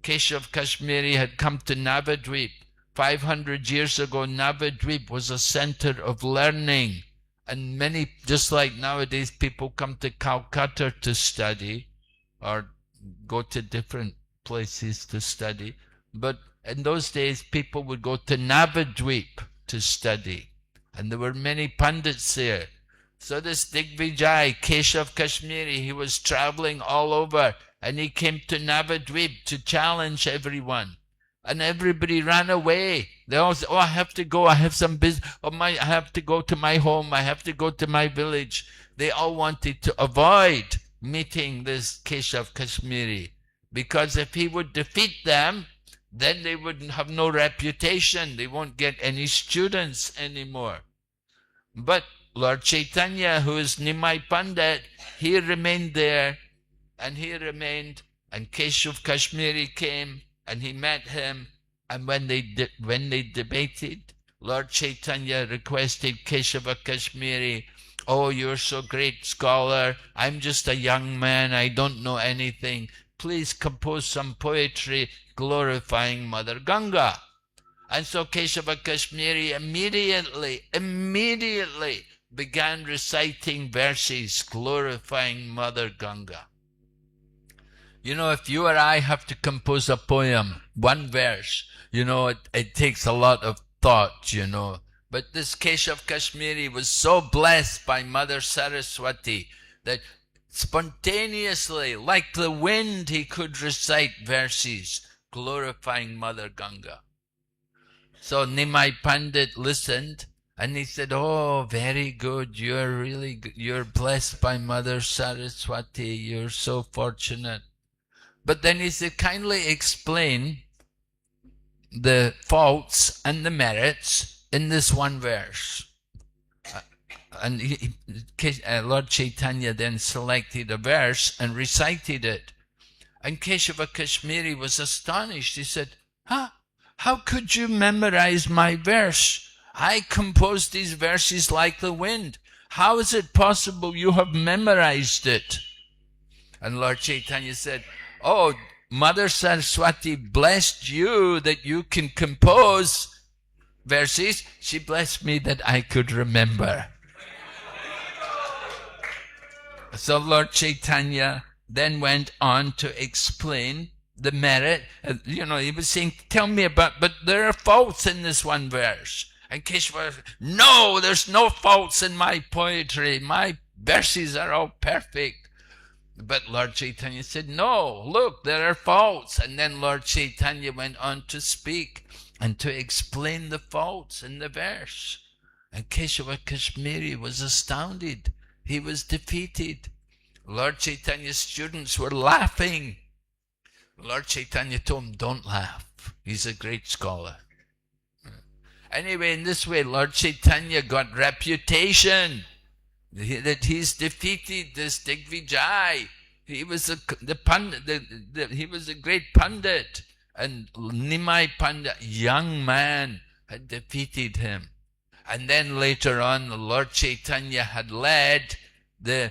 Keshav Kashmiri had come to Navadvip. 500 years ago, Navadvip was a center of learning. And many, just like nowadays, people come to Kolkata to study or go to different places to study. But in those days, people would go to Navadvip to study. And there were many pundits there. So this Digvijay, Keshav Kashmiri, he was traveling all over. And he came to Navadvip to challenge everyone. And everybody ran away. They all said, oh, I have to go. I have some business. Oh, I have to go to my home. I have to go to my village. They all wanted to avoid meeting this Keshav Kashmiri. Because if he would defeat them, then they wouldn't have no reputation. They won't get any students anymore. But Lord Chaitanya, who is Nimai Pandit, he remained there. And he remained. And Keshav Kashmiri came. And he met him, and when they debated, Lord Chaitanya requested Keshava Kashmiri, oh, you're so great scholar, I'm just a young man, I don't know anything. Please compose some poetry glorifying Mother Ganga. And so Keshava Kashmiri immediately began reciting verses glorifying Mother Ganga. You know, if you or I have to compose a poem, one verse, you know, it takes a lot of thought, you know. But this Keshav Kashmiri was so blessed by Mother Saraswati that spontaneously, like the wind, he could recite verses glorifying Mother Ganga. So Nimai Pandit listened and he said, oh, very good, you're really good. You're blessed by Mother Saraswati, you're so fortunate. But then he said, kindly explain the faults and the merits in this one verse. Lord Chaitanya then selected a verse and recited it. And Keshava Kashmiri was astonished. He said, how could you memorize my verse? I composed these verses like the wind. How is it possible you have memorized it? And Lord Chaitanya said, oh, Mother Saraswati blessed you that you can compose verses. She blessed me that I could remember. So Lord Chaitanya then went on to explain the merit. You know, he was saying, tell me about, but there are faults in this one verse. And Keshava, no, there's no faults in my poetry. My verses are all perfect. But Lord Chaitanya said, no, look, there are faults. And then Lord Chaitanya went on to speak and to explain the faults in the verse. And Keshava Kashmiri was astounded. He was defeated. Lord Chaitanya's students were laughing. Lord Chaitanya told him, don't laugh. He's a great scholar. Anyway, in this way, Lord Chaitanya got reputation. That he's defeated this Digvijay. He was he was a great pundit, and Nimai Pandit, young man, had defeated him. And then later on, the Lord Chaitanya had led the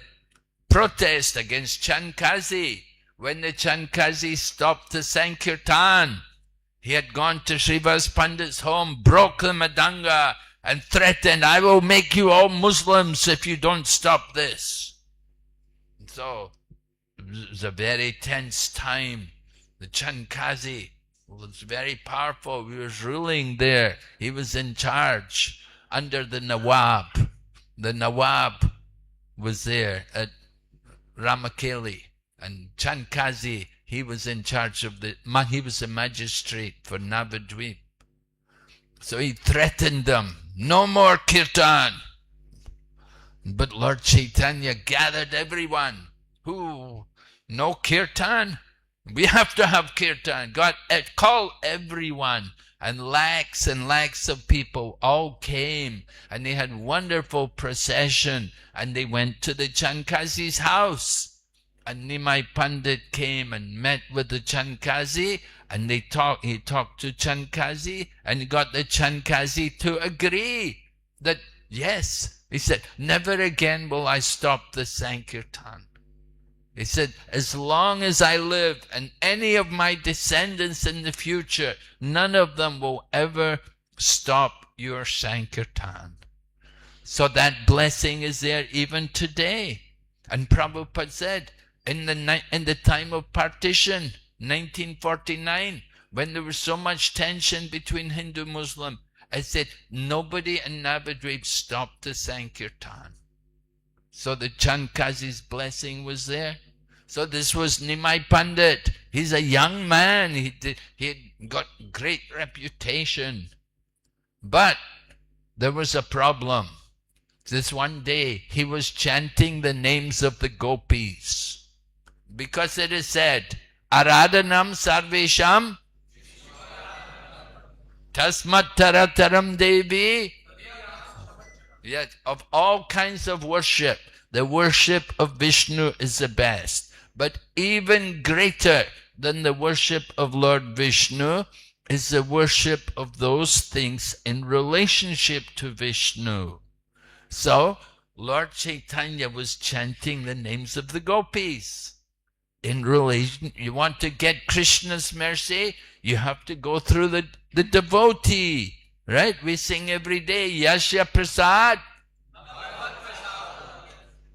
protest against Chankazi. When the Chankazi stopped the Sankirtan, he had gone to Srivas Pandit's home, broke the Madanga, and threatened, I will make you all Muslims if you don't stop this. And so it was a very tense time. The Chankazi was very powerful. He was ruling there. He was in charge under the Nawab. The Nawab was there at Ramakeli. And Chankazi, he was in charge of he was a magistrate for Navadvip. So he threatened them. No more kirtan. But Lord Chaitanya gathered everyone. No kirtan? We have to have kirtan. God, call everyone. And lakhs of people all came. And they had wonderful procession. And they went to the Chankazi's house. And Nimai Pandit came and met with the Chankazi. And he talked to Chankazi, and he got the Chankazi to agree that, yes, he said, never again will I stop the Sankirtan. He said, as long as I live and any of my descendants in the future, none of them will ever stop your Sankirtan. So that blessing is there even today. And Prabhupada said, in the time of partition, 1949, when there was so much tension between Hindu Muslim, I said, nobody in Navadvip stopped the Sankirtan. So the Chandkazi's blessing was there. So this was Nimai Pandit. He's a young man. He had got great reputation. But there was a problem. This one day, he was chanting the names of the gopis. Because it is said, Aradhanam Sarvesham Tasmat Tarataram Devi. Yet of all kinds of worship, the worship of Vishnu is the best. But even greater than the worship of Lord Vishnu is the worship of those things in relationship to Vishnu. So, Lord Chaitanya was chanting the names of the gopis. In relation, you want to get Krishna's mercy, you have to go through the devotee. Right? We sing every day, Yasya Prasad.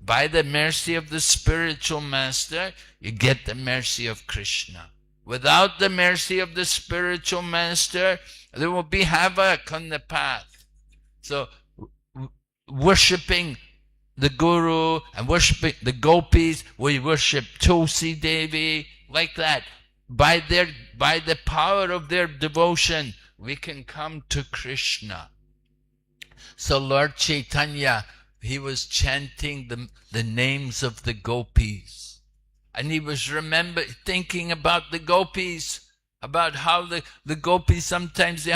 By the mercy of the spiritual master, you get the mercy of Krishna. Without the mercy of the spiritual master, there will be havoc on the path. So, worshipping the Guru and worshipping the gopis, we worship Tulsi Devi, like that. By the power of their devotion, we can come to Krishna. So Lord Chaitanya, he was chanting the names of the gopis. And he was thinking about the gopis, about how the gopis sometimes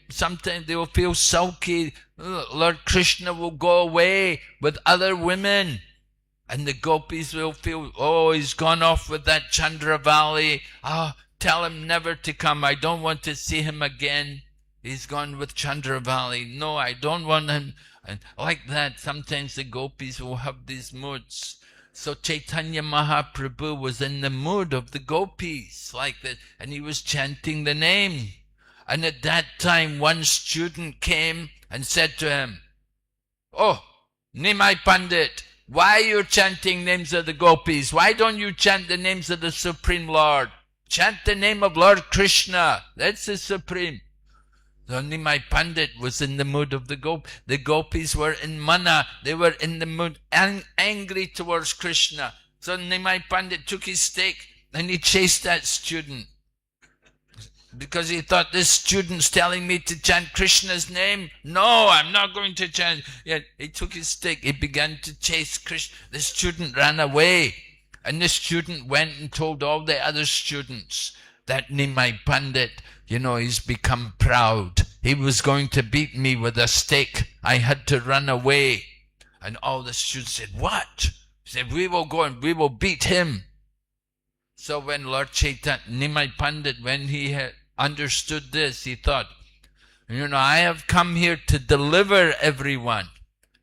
sometimes they will feel sulky. Lord Krishna will go away with other women. And the gopis will feel, oh, he's gone off with that Chandravali. Tell him never to come. I don't want to see him again. He's gone with Chandravali. No, I don't want him. And like that, sometimes the gopis will have these moods. So Chaitanya Mahaprabhu was in the mood of the gopis, like that, and he was chanting the name. And at that time, one student came and said to him, oh, Nimai Pandit, why are you chanting names of the gopis? Why don't you chant the names of the Supreme Lord? Chant the name of Lord Krishna. That's the Supreme. So Nimai Pandit was in the mood of the gopis. The gopis were in mana. They were in the mood, angry towards Krishna. So Nimai Pandit took his stick and he chased that student. Because he thought, this student's telling me to chant Krishna's name. No, I'm not going to chant. Yet he took his stick. He began to chase Krishna. The student ran away. And the student went and told all the other students that Nimai Pandit, he's become proud. He was going to beat me with a stick. I had to run away. And all the students said, what? He said, we will go and we will beat him. So when Lord Chaitanya, Nimai Pandit, when he had understood this, he thought, I have come here to deliver everyone.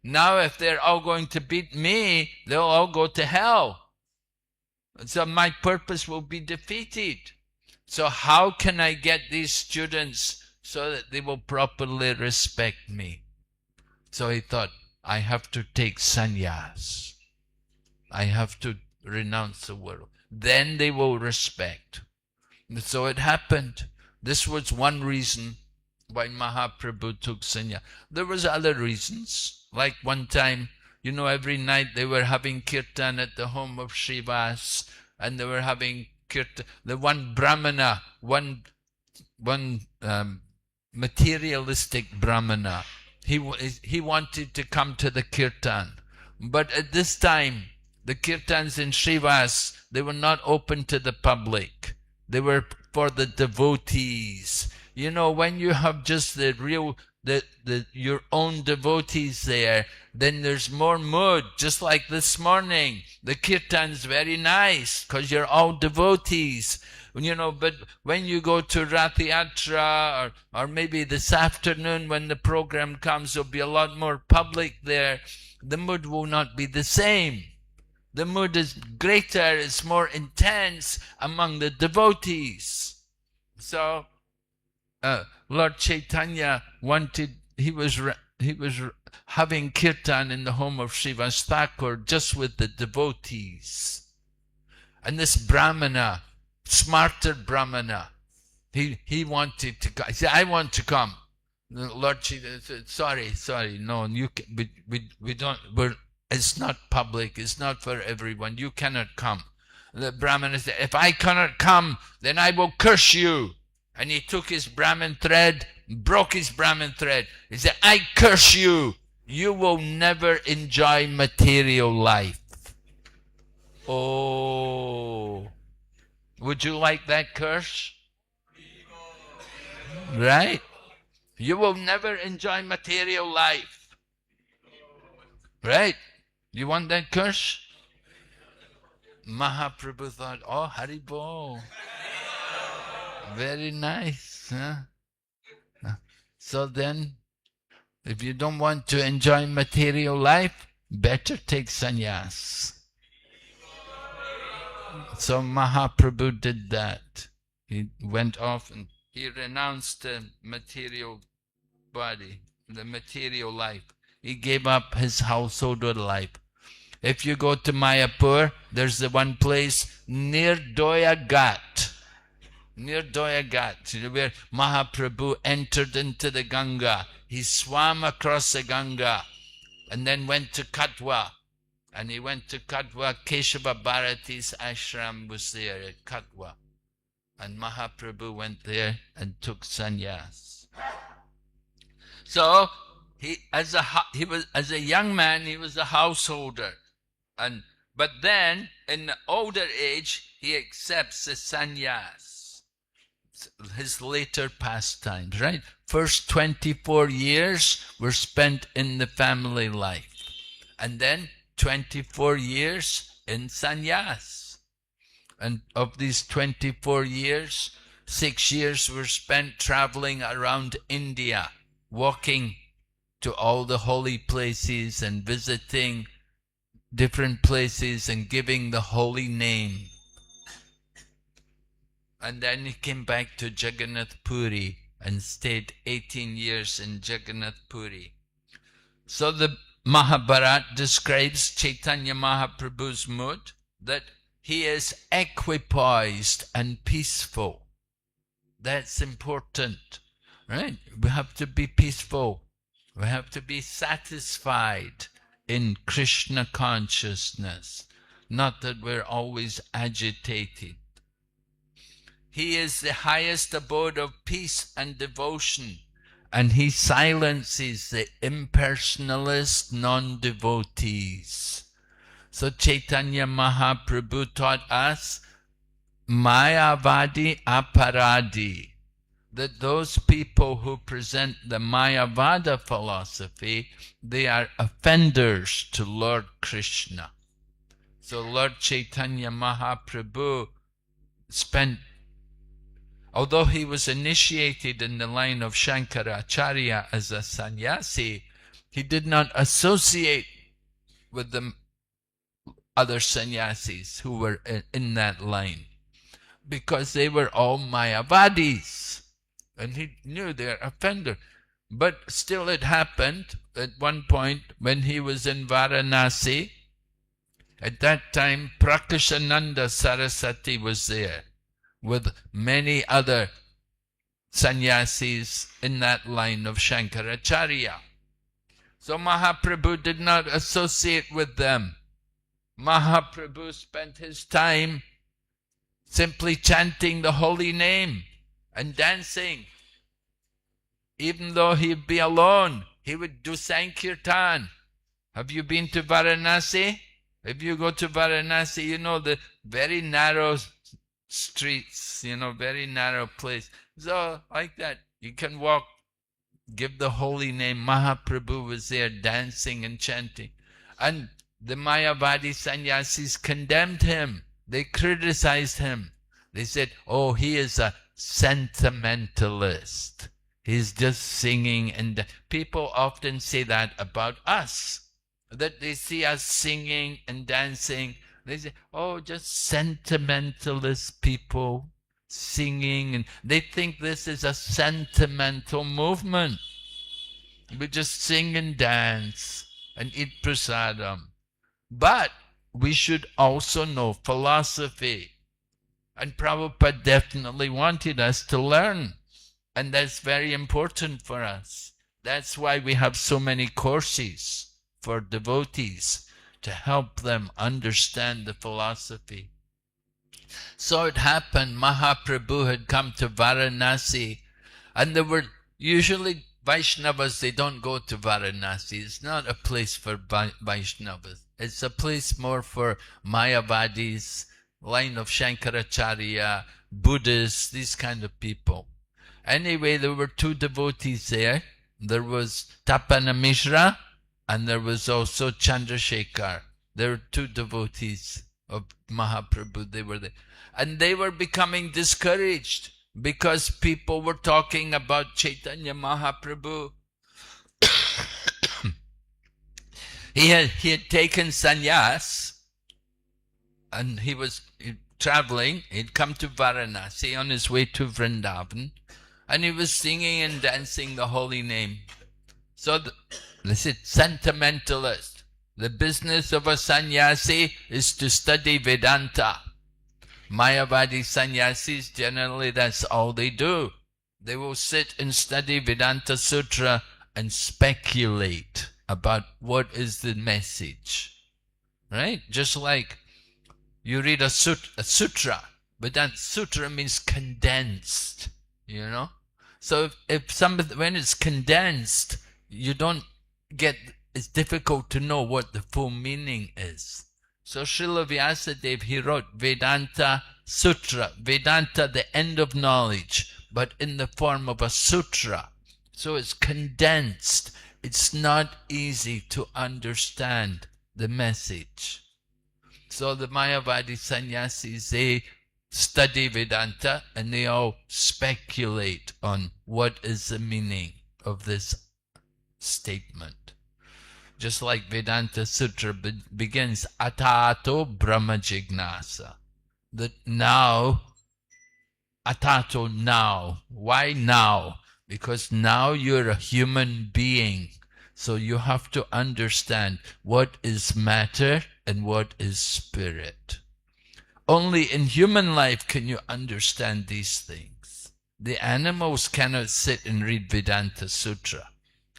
Now if they're all going to beat me, they'll all go to hell. So my purpose will be defeated. So how can I get these students so that they will properly respect me? So he thought, I have to take sannyas. I have to renounce the world. Then they will respect. And so it happened. This was one reason why Mahaprabhu took sannyas. There was other reasons. Like one time, every night they were having kirtan at the home of Srivas, and they were having kirtan. The one Brahmana, one materialistic Brahmana, he wanted to come to the kirtan. But at this time, the kirtans in Srivas, they were not open to the public. They were for the devotees. When you have just your own devotees there, then there's more mood. Just like this morning, the kirtan's very nice because you're all devotees. But when you go to Rath Yatra or maybe this afternoon when the program comes, there'll be a lot more public there. The mood will not be the same. The mood is greater, it's more intense among the devotees. So Lord Chaitanya wanted, he was having kirtan in the home of Srivas Thakur just with the devotees. And this Brahmana, smarter Brahmana, he wanted to come. He said, I want to come. The Lord Chaitanya said, sorry, no, you can, we don't, it's not public, it's not for everyone, you cannot come. The Brahmana said, if I cannot come, then I will curse you. And he took his Brahmin thread, broke his Brahmin thread. He said, I curse you. You will never enjoy material life. Oh, would you like that curse? Right? You will never enjoy material life. Right? You want that curse? Mahaprabhu thought, oh, Haribol. Very nice. Huh? So then, if you don't want to enjoy material life, better take sannyas. So Mahaprabhu did that. He went off and he renounced the material body, the material life. He gave up his household life. If you go to Mayapur, there's the one place near Doya Ghat. Near Doya Ghat, where Mahaprabhu entered into the Ganga. He swam across the Ganga and then went to Katwa. And he went to Katwa. Keshava Bharati's ashram was there at Katwa. And Mahaprabhu went there and took sannyas. So, as a young man, he was a householder. But then, in the older age, he accepts the sannyas. His later pastimes, right? First 24 years were spent in the family life. And then 24 years in sannyas. And of these 24 years, 6 years were spent traveling around India, walking to all the holy places and visiting different places and giving the holy name. And then he came back to Jagannath Puri and stayed 18 years in Jagannath Puri. So the Mahabharata describes Chaitanya Mahaprabhu's mood, that he is equipoised and peaceful. That's important, right? We have to be peaceful. We have to be satisfied in Krishna consciousness, not that we're always agitated. He is the highest abode of peace and devotion, and he silences the impersonalist non-devotees. So Chaitanya Mahaprabhu taught us Mayavadi Aparadi, that those people who present the Mayavada philosophy, they are offenders to Lord Krishna. So Lord Chaitanya Mahaprabhu spent, although he was initiated in the line of Shankaracharya as a sannyasi, he did not associate with the other sannyasis who were in that line, because they were all Mayavadis, and he knew they're offender. But still it happened at one point when he was in Varanasi. At that time, Prakashananda Saraswati was there, with many other sannyasis in that line of Shankaracharya. So Mahaprabhu did not associate with them. Mahaprabhu spent his time simply chanting the holy name and dancing. Even though he'd be alone, he would do Sankirtan. Have you been to Varanasi? If you go to Varanasi, you know the very narrow streets, very narrow place. So like that, you can walk, give the holy name. Mahaprabhu was there dancing and chanting. And the Mayavadi sannyasis condemned him. They criticized him. They said, oh, he is a sentimentalist. He's just singing. And people often say that about us, that they see us singing and dancing They say, oh, just sentimentalist people singing, and they think this is a sentimental movement. We just sing and dance and eat prasadam. But we should also know philosophy. And Prabhupada definitely wanted us to learn. And that's very important for us. That's why we have so many courses for devotees to help them understand the philosophy. So it happened, Mahaprabhu had come to Varanasi, and there were usually Vaishnavas, they don't go to Varanasi. It's not a place for Vaishnavas. It's a place more for Mayavadis, line of Shankaracharya, Buddhists, these kind of people. Anyway, there were two devotees there. There was Tapana Mishra and there was also Chandrasekhar. There were two devotees of Mahaprabhu. They were there. And they were becoming discouraged because people were talking about Chaitanya Mahaprabhu. He had taken sannyas and he was traveling. He'd come to Varanasi on his way to Vrindavan. And he was singing and dancing the holy name. So, listen, sentimentalist. The business of a sannyasi is to study Vedanta. Mayavadi sannyasis, generally that's all they do. They will sit and study Vedanta Sutra and speculate about what is the message. Right? Just like you read a sutra, but that sutra means condensed. You know, so when it's condensed, you don't get. It's difficult to know what the full meaning is. So Srila Vyasadeva, he wrote Vedanta Sutra, Vedanta, the end of knowledge, but in the form of a sutra. So it's condensed. It's not easy to understand the message. So the Mayavadi sannyasis, they study Vedanta and they all speculate on what is the meaning of this statement. Just like Vedanta Sutra begins, Atato Brahma Jignasa. That now, Atato now. Why now? Because now you're a human being. So you have to understand what is matter and what is spirit. Only in human life can you understand these things. The animals cannot sit and read Vedanta Sutra.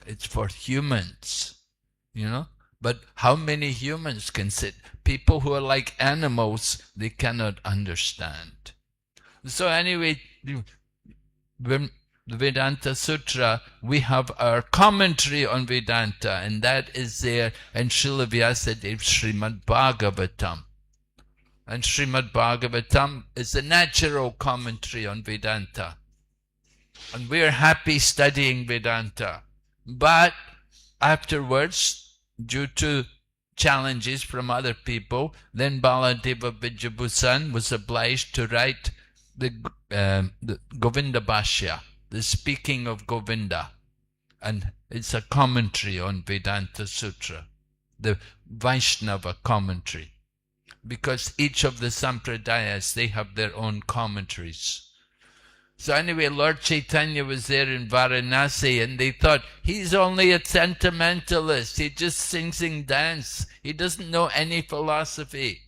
It's for humans, you know. But how many humans can sit? People who are like animals, they cannot understand. So anyway, when the Vedanta Sutra, we have our commentary on Vedanta, and that is there in Srila Vyasadeva's Srimad Bhagavatam. And Srimad Bhagavatam is a natural commentary on Vedanta. And we are happy studying Vedanta. But afterwards, due to challenges from other people, then Baladeva Vijayabhusan was obliged to write the Govinda Bhashya, the speaking of Govinda. And it's a commentary on Vedanta Sutra, the Vaishnava commentary. Because each of the sampradayas, they have their own commentaries. So anyway, Lord Chaitanya was there in Varanasi and they thought, he's only a sentimentalist. He just sings and dances. He doesn't know any philosophy.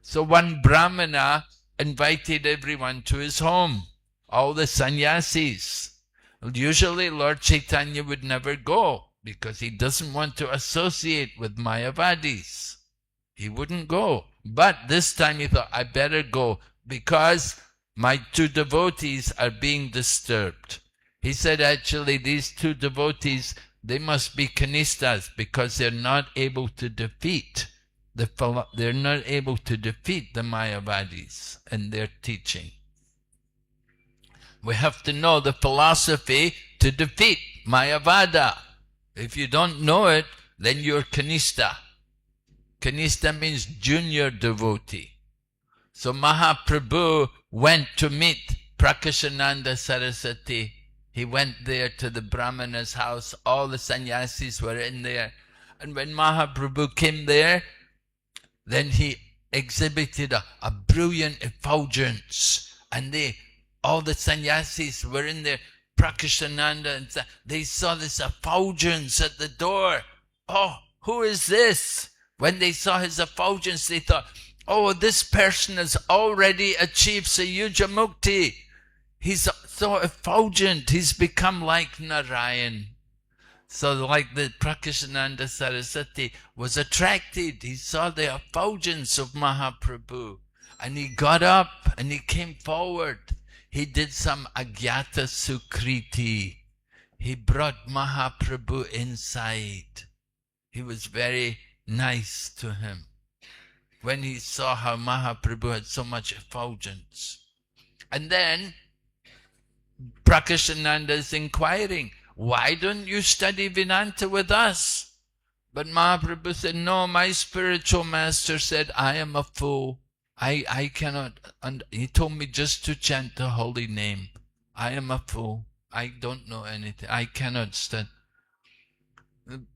So one Brahmana invited everyone to his home, all the sannyasis. Usually Lord Chaitanya would never go because he doesn't want to associate with Mayavadis. He wouldn't go. But this time he thought, I better go because my two devotees are being disturbed. He said, actually, these two devotees, they must be kanistas because they're not able to defeat the Mayavadis and their teaching. We have to know the philosophy to defeat Mayavada. If you don't know it, then you're kanista. Kanista means junior devotee. So Mahaprabhu went to meet Prakashananda Saraswati. He went there to the Brahmana's house. All the sannyasis were in there. And when Mahaprabhu came there, then he exhibited a brilliant effulgence, and all the sannyasis were in there, Prakashananda, and they saw this effulgence at the door. Oh, who is this? When they saw his effulgence, they thought, oh, this person has already achieved Sayuja Mukti. He's so effulgent, he's become like Narayan. So like the Prakashananda Saraswati was attracted, he saw the effulgence of Mahaprabhu, and he got up and he came forward. He did some Agyata Sukriti. He brought Mahaprabhu inside. He was very nice to him when he saw how Mahaprabhu had so much effulgence. And then Prakashananda is inquiring, why don't you study Vedanta with us? But Mahaprabhu said, no, my spiritual master said, I am a fool. I cannot, he told me just to chant the holy name. I am a fool. I don't know anything. I cannot study.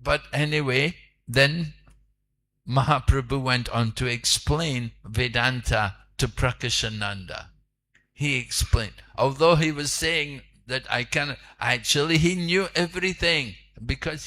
But anyway, then Mahaprabhu went on to explain Vedanta to Prakashananda. He explained, although he was saying that I cannot, actually he knew everything, because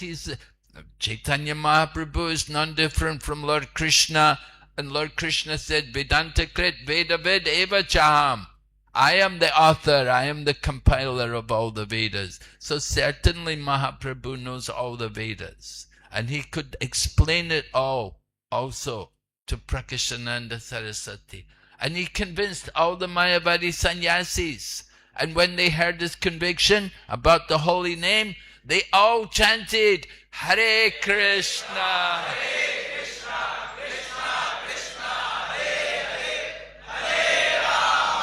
Chaitanya Mahaprabhu is none different from Lord Krishna, and Lord Krishna said, Vedanta Krit Veda Ved Eva Chaham. I am the author, I am the compiler of all the Vedas. So certainly Mahaprabhu knows all the Vedas, and he could explain it all also to Prakashananda Saraswati. And he convinced all the Mayavadi sannyasis. And when they heard his conviction about the holy name, they all chanted, Hare Krishna, Hare Krishna, Krishna Krishna, Hare Hare, Hare Ram,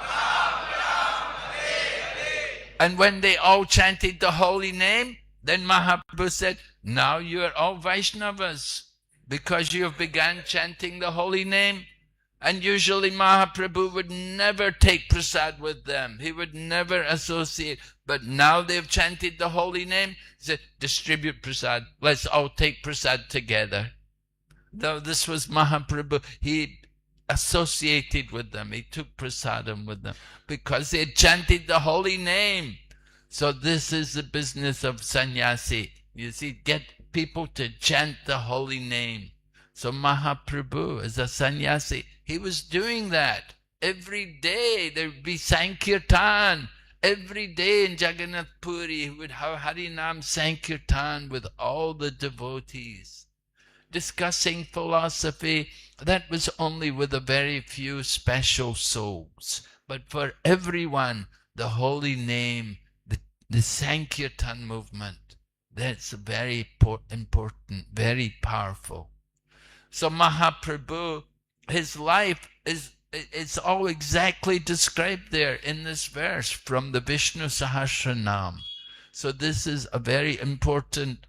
Ram Ram, Hare Hare. And when they all chanted the holy name, then Mahaprabhu said, now you are all Vaishnavas, because you have begun chanting the holy name. And usually Mahaprabhu would never take prasad with them. He would never associate. But now they've chanted the holy name. He said, distribute prasad. Let's all take prasad together. Though this was Mahaprabhu, he associated with them. He took prasadam with them because they had chanted the holy name. So this is the business of sannyasi. You see, get people to chant the holy name. So Mahaprabhu, as a sannyasi, he was doing that. Every day there would be Sankirtan. Every day in Jagannath Puri, he would have Harinam Sankirtan with all the devotees. Discussing philosophy, that was only with a very few special souls. But for everyone, the holy name, the Sankirtan movement, that's very important, very powerful. So Mahaprabhu, his life it's all exactly described there in this verse from the Vishnu Sahasranam. So this is a very important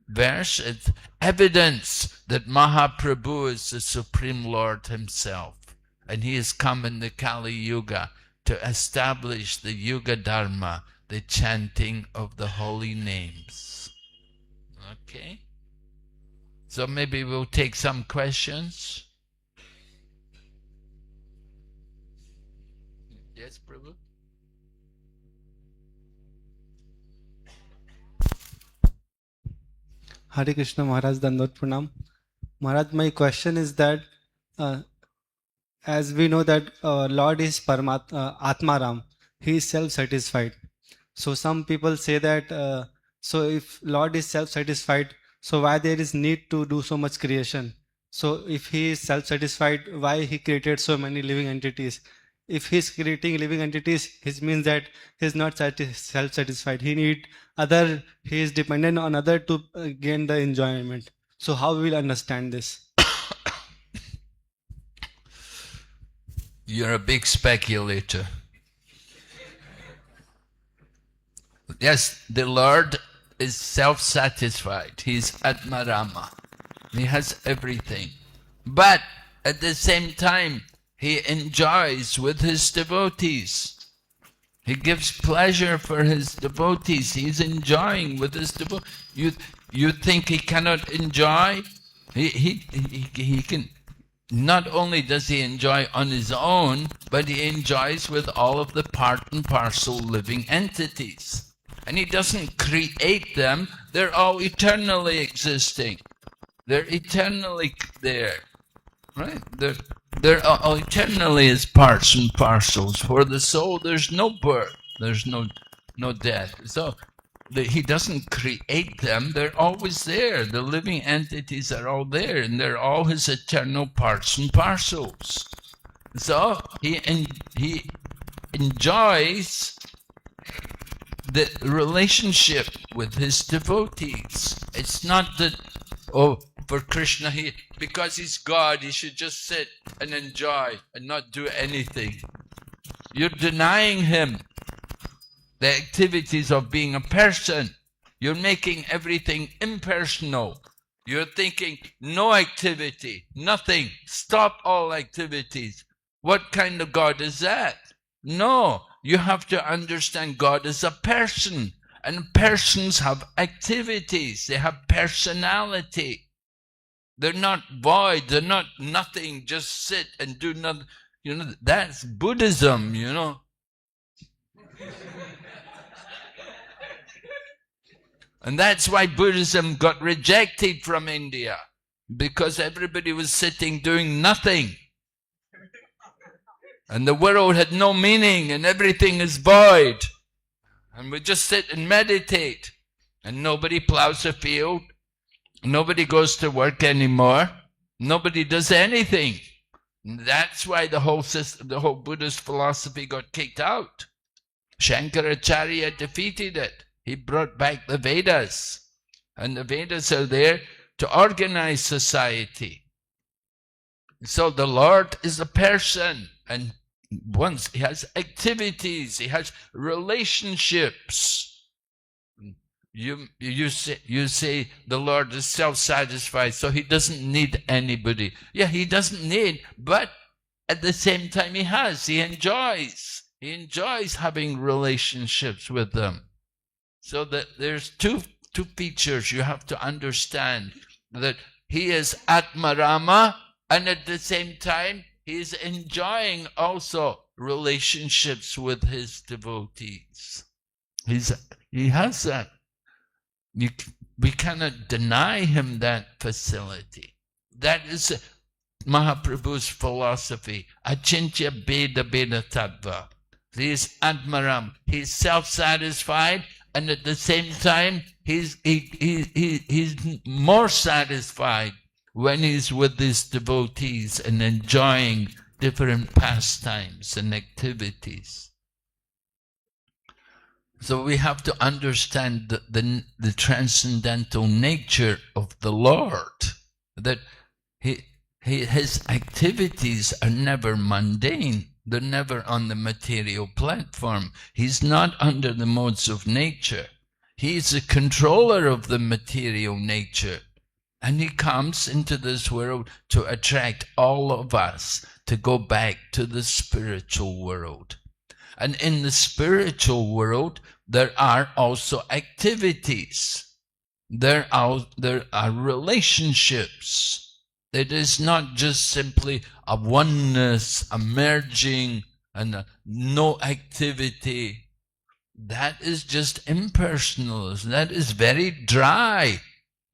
verse. It's evidence that Mahaprabhu is the Supreme Lord himself. And he has come in the Kali Yuga to establish the Yuga Dharma, the chanting of the holy names. Okay? So maybe we'll take some questions. Yes, Prabhu? Hare Krishna Maharaj, Dandot Pranam. Maharaj, my question is that as we know that Lord is Atmaram, he is self-satisfied. So some people say that, so if Lord is self-satisfied, so why there is need to do so much creation? So if he is self-satisfied, why he created so many living entities? If he is creating living entities, it means that he is not self-satisfied. He is dependent on other to gain the enjoyment. So how we will understand this? You're a big speculator. Yes, the Lord is self-satisfied. He's Atmarama. He has everything. But at the same time, he enjoys with his devotees. He gives pleasure for his devotees. He's enjoying with his devotees. You think he cannot enjoy? He can. not only does he enjoy on his own, but he enjoys with all of the part and parcel living entities. And he doesn't create them, they're all eternally existing. They're eternally there, right? They're all eternally as parts and parcels. For the soul, there's no birth, there's no death. So he doesn't create them, they're always there. The living entities are all there, and they're all his eternal parts and parcels. So he enjoys the relationship with his devotees. It's not that, oh, for Krishna, because he's God, he should just sit and enjoy and not do anything. You're denying him the activities of being a person. You're making everything impersonal. You're thinking no activity, nothing, stop all activities. What kind of God is that? No, you have to understand God is a person, and persons have activities, they have personality. They're not void, they're not nothing, just sit and do nothing. You know, that's Buddhism, you know. And that's why Buddhism got rejected from India, because everybody was sitting doing nothing. And the world had no meaning and everything is void. And we just sit and meditate. And nobody plows a field. Nobody goes to work anymore. Nobody does anything. And that's why the whole system, the whole Buddhist philosophy got kicked out. Shankaracharya defeated it. He brought back the Vedas. And the Vedas are there to organize society. So the Lord is a person, and once he has activities, he has relationships. You say the Lord is self-satisfied, so he doesn't need anybody. Yeah, he doesn't need, but at the same time he enjoys. He enjoys having relationships with them. So that there's two features you have to understand, that he is Atmarama, and at the same time he's enjoying also relationships with his devotees. He has that. We cannot deny him that facility. That is Mahaprabhu's philosophy. Achintya Beda Beda Tattva. He is Atmaram. He's self-satisfied, and at the same time he's more satisfied when he's with his devotees and enjoying different pastimes and activities. So we have to understand the transcendental nature of the Lord, that his activities are never mundane. They're never on the material platform. He's not under the modes of nature. He's the controller of the material nature. And he comes into this world to attract all of us to go back to the spiritual world. And in the spiritual world, there are also activities. There are relationships. It is not just simply a oneness, a merging, and no activity. That is just impersonalism. That is very dry.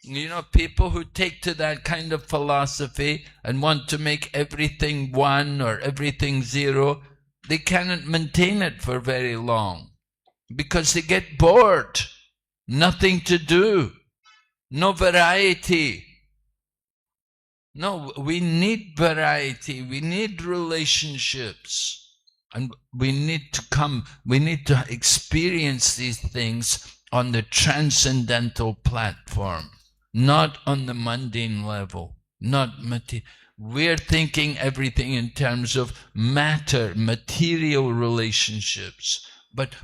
You know, people who take to that kind of philosophy and want to make everything one or everything zero, they cannot maintain it for very long because they get bored. Nothing to do. No variety. No, we need variety. We need relationships. And we need to experience these things on the transcendental platform, not on the mundane level, not material. We're thinking everything in terms of matter, material relationships. But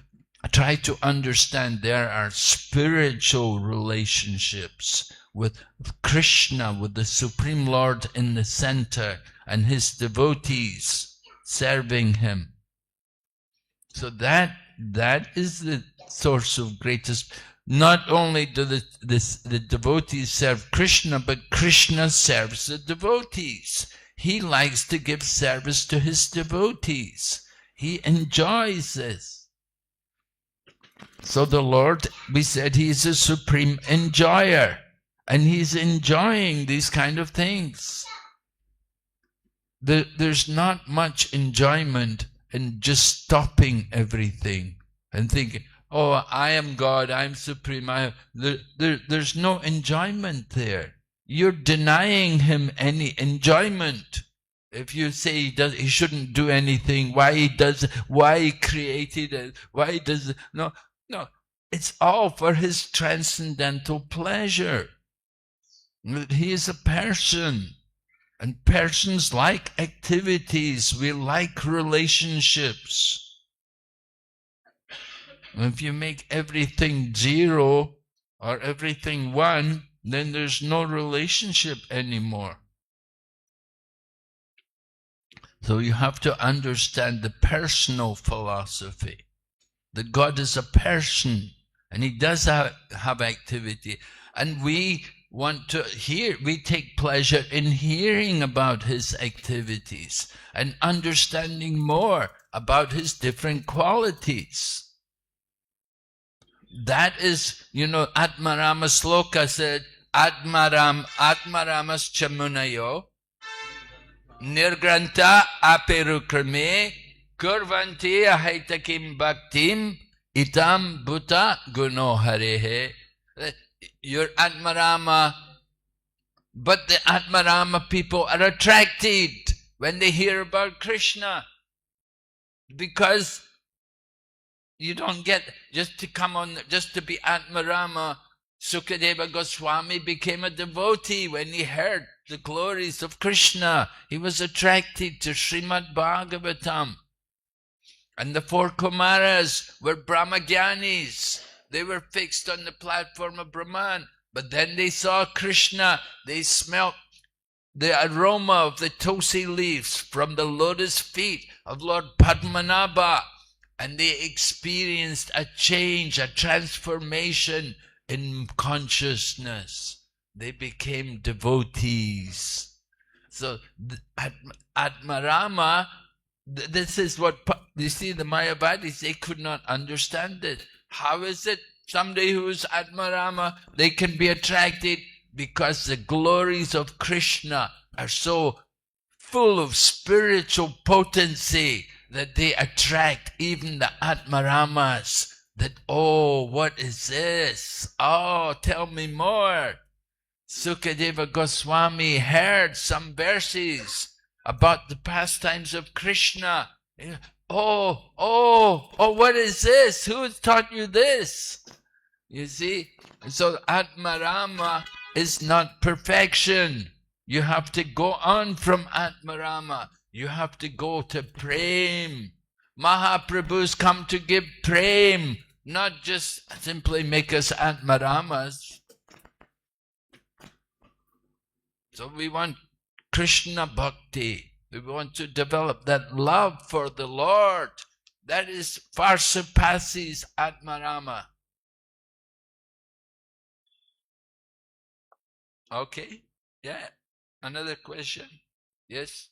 try to understand there are spiritual relationships with Krishna, with the Supreme Lord in the center, and his devotees serving him. So that is the source of greatest. Not only do the devotees serve Krishna, but Krishna serves the devotees. He likes to give service to his devotees. He enjoys this. So the Lord, we said, he is a supreme enjoyer. And he's enjoying these kind of things. There's not much enjoyment in just stopping everything and thinking, oh, I am God, I'm supreme. There's no enjoyment there. You're denying him any enjoyment. If you say he shouldn't do anything, why he created it, why he does it. No, it's all for his transcendental pleasure. He is a person. And persons like activities. We like relationships. If you make everything 0 or everything 1, then there's no relationship anymore. So you have to understand the personal philosophy. That God is a person and he does have activity. And we want to hear, we take pleasure in hearing about his activities and understanding more about his different qualities. That is, Atmarama Sloka said, Atmaramas Chamunayo Nirgranta Aperukrame Kurvanti Ahaitakim Bhaktim Itam Bhuta Guno Harehe. Your Atmarama, but the Atmarama people are attracted when they hear about Krishna, because you don't get just to come on, just to be Atmarama. Sukadeva Goswami became a devotee when he heard the glories of Krishna. He was attracted to Srimad Bhagavatam. And the 4 Kumaras were Brahmagyanis. They were fixed on the platform of Brahman. But then they saw Krishna. They smelt the aroma of the tulsi leaves from the lotus feet of Lord Padmanabha. And they experienced a change, a transformation in consciousness. They became devotees. So Atmarama, this is what, you see, the Mayavadis, they could not understand it. How is it somebody who is Atmarama, they can be attracted? Because the glories of Krishna are so full of spiritual potency that they attract even the Atmaramas. That, oh, what is this? Oh, tell me more. Sukadeva Goswami heard some verses about the pastimes of Krishna. Oh, what is this? Who has taught you this? You see? So Atmarama is not perfection. You have to go on from Atmarama. You have to go to Prem. Mahaprabhu's come to give Prem, not just simply make us Atmaramas. So we want Krishna Bhakti. We want to develop that love for the Lord. That is far surpasses Atmarama. Okay? Yeah. Another question? Yes?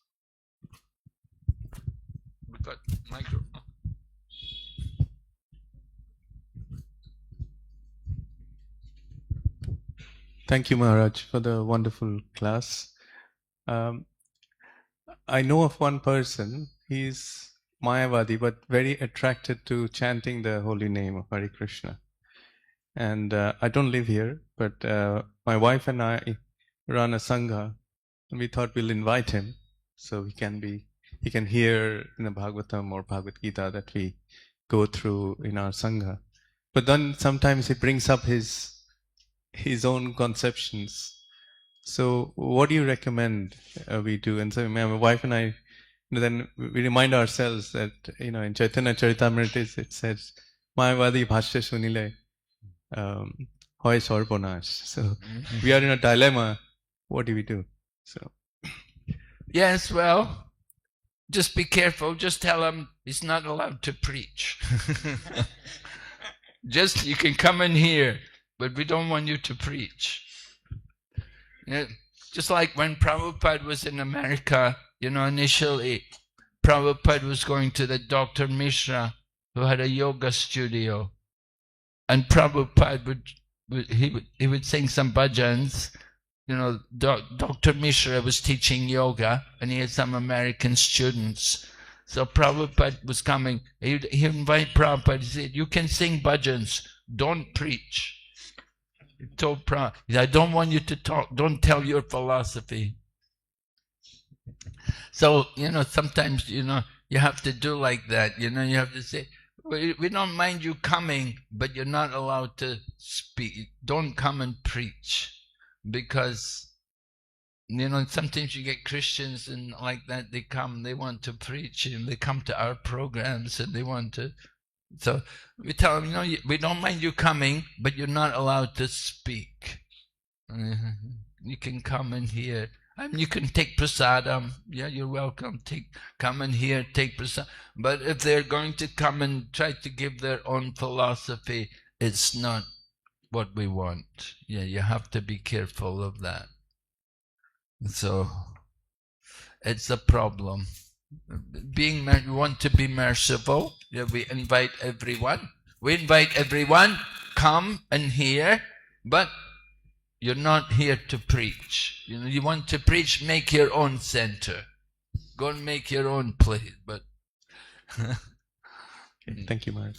We got microphone. Thank you, Maharaj, for the wonderful class. I know of one person. He's Mayavadi, but very attracted to chanting the holy name of Hare Krishna. And I don't live here, but my wife and I run a sangha, and we thought we'll invite him so he can hear in the Bhagavatam or Bhagavad Gita that we go through in our sangha. But then sometimes he brings up his own conceptions. So what do you recommend we do? And so my wife and I, then we remind ourselves that, in Chaitanya Charitamrita it says, Mayavadi bhashya sunile hoy sarvanash. So we are in a dilemma. What do we do? So yes, well, just be careful. Just tell him he's not allowed to preach. Just, you can come in here, but we don't want you to preach. Yeah. Just like when Prabhupada was in America, initially Prabhupada was going to the Dr. Mishra, who had a yoga studio, and Prabhupada would sing some bhajans. Dr. Mishra was teaching yoga, and he had some American students. So Prabhupada was coming. He'd invite Prabhupada. He said, "You can sing bhajans, don't preach." He told Prabhupada, "I don't want you to talk. Don't tell your philosophy." So, sometimes, you have to do like that. You have to say, "We don't mind you coming, but you're not allowed to speak. Don't come and preach." Because, sometimes you get Christians and like that, they come, they want to preach, and they come to our programs and they want to. So we tell them, we don't mind you coming, but you're not allowed to speak. You can come and hear. You can take prasadam. Yeah, you're welcome. Come and hear, take prasadam. But if they're going to come and try to give their own philosophy, it's not what we want. Yeah, you have to be careful of that. So it's a problem. We want to be merciful. Yeah, we invite everyone. Come and hear, but you're not here to preach. You want to preach, make your own center. Go and make your own place. But okay, thank you, Maharaj.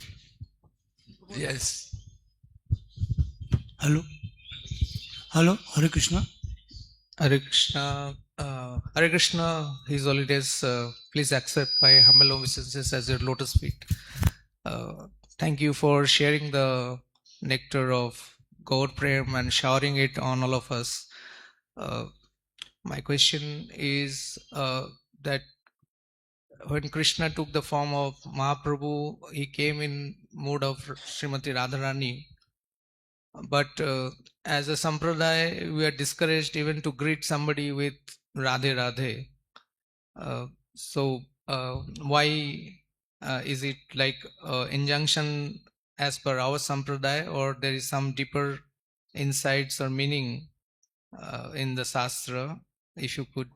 Yes. Hello, Hare Krishna. Hare Krishna. Hare Krishna, His Holidays, please accept my humble obeisances as your lotus feet. Thank you for sharing the nectar of Gaur Prem and showering it on all of us. My question is that when Krishna took the form of Mahaprabhu, he came in mood of Srimati Radharani. But as a sampradaya, we are discouraged even to greet somebody with Radhe Radhe. So why is it like injunction as per our sampradaya, or there is some deeper insights or meaning in the Shastra, if you could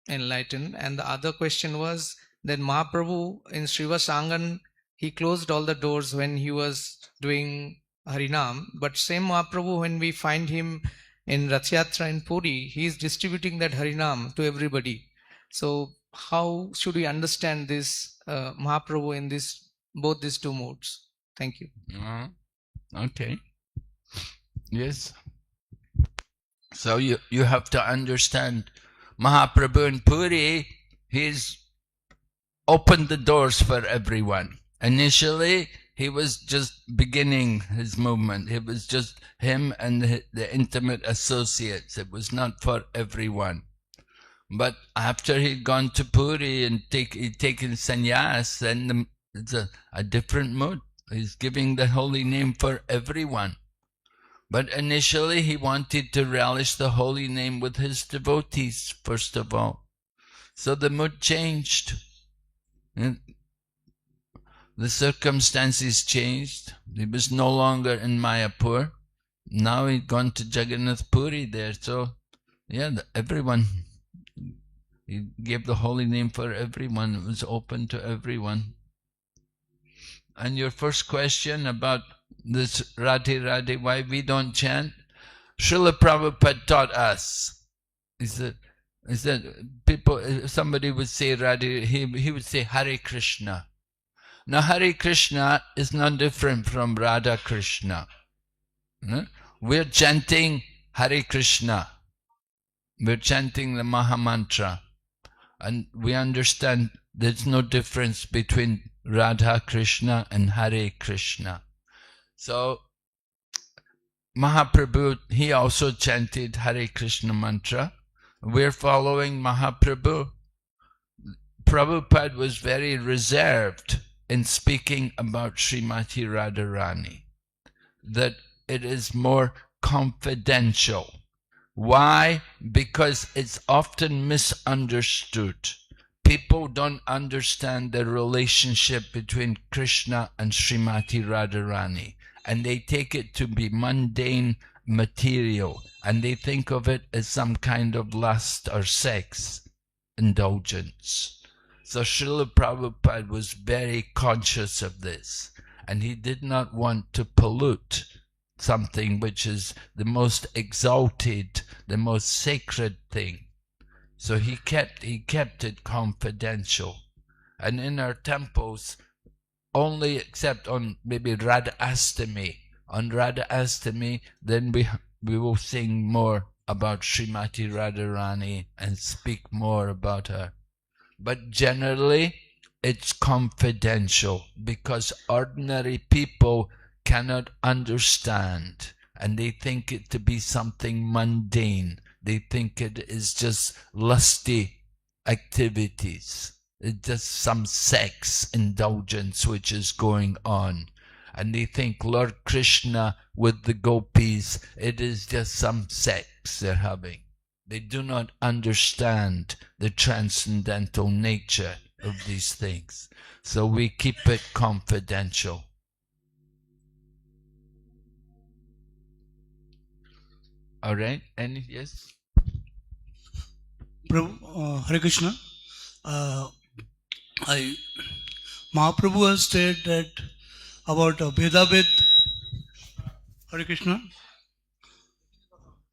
enlighten? And the other question was that Mahaprabhu in Srivasangan, he closed all the doors when he was doing Harinam, but same Mahaprabhu, when we find him in Rath Yatra in Puri, he is distributing that Harinam to everybody. So how should we understand this Mahaprabhu in both these two modes? Thank you. Okay. Yes. So you have to understand Mahaprabhu in Puri, he's opened the doors for everyone. Initially, he was just beginning his movement. It was just him and the intimate associates. It was not for everyone. But after he'd gone to Puri and he'd taken sannyas, then it's a different mood. He's giving the holy name for everyone. But initially he wanted to relish the holy name with his devotees, first of all. So the mood changed. The circumstances changed. He was no longer in Mayapur. Now he'd gone to Jagannath Puri there. So, yeah, everyone. He gave the holy name for everyone. It was open to everyone. And your first question about this Radhe Radhe, why we don't chant? Srila Prabhupada taught us. He said people, if somebody would say Radhe, he would say Hare Krishna. Now Hare Krishna is not different from Radha Krishna. We're chanting Hare Krishna. We're chanting the Maha Mantra. And we understand there's no difference between Radha Krishna and Hare Krishna. So Mahaprabhu, he also chanted Hare Krishna mantra. We're following Mahaprabhu. Prabhupada was very reserved in speaking about Srimati Radharani, that it is more confidential. Why? Because it's often misunderstood. People don't understand the relationship between Krishna and Srimati Radharani, and they take it to be mundane material, and they think of it as some kind of lust or sex indulgence. So Srila Prabhupada was very conscious of this, and he did not want to pollute something which is the most exalted, the most sacred thing. So he kept it confidential. And in our temples, only except on maybe Radha Astami. On Radha Astami, then we will sing more about Srimati Radharani and speak more about her. But generally, it's confidential because ordinary people cannot understand, and they think it to be something mundane. They think it is just lusty activities. It's just some sex indulgence which is going on. And they think Lord Krishna with the gopis, it is just some sex they're having. They do not understand the transcendental nature of these things. So we keep it confidential. All right? Any? Yes? Prabhu, Hare Krishna. Mahaprabhu has stated that about Bheda-bhed. Hare Krishna.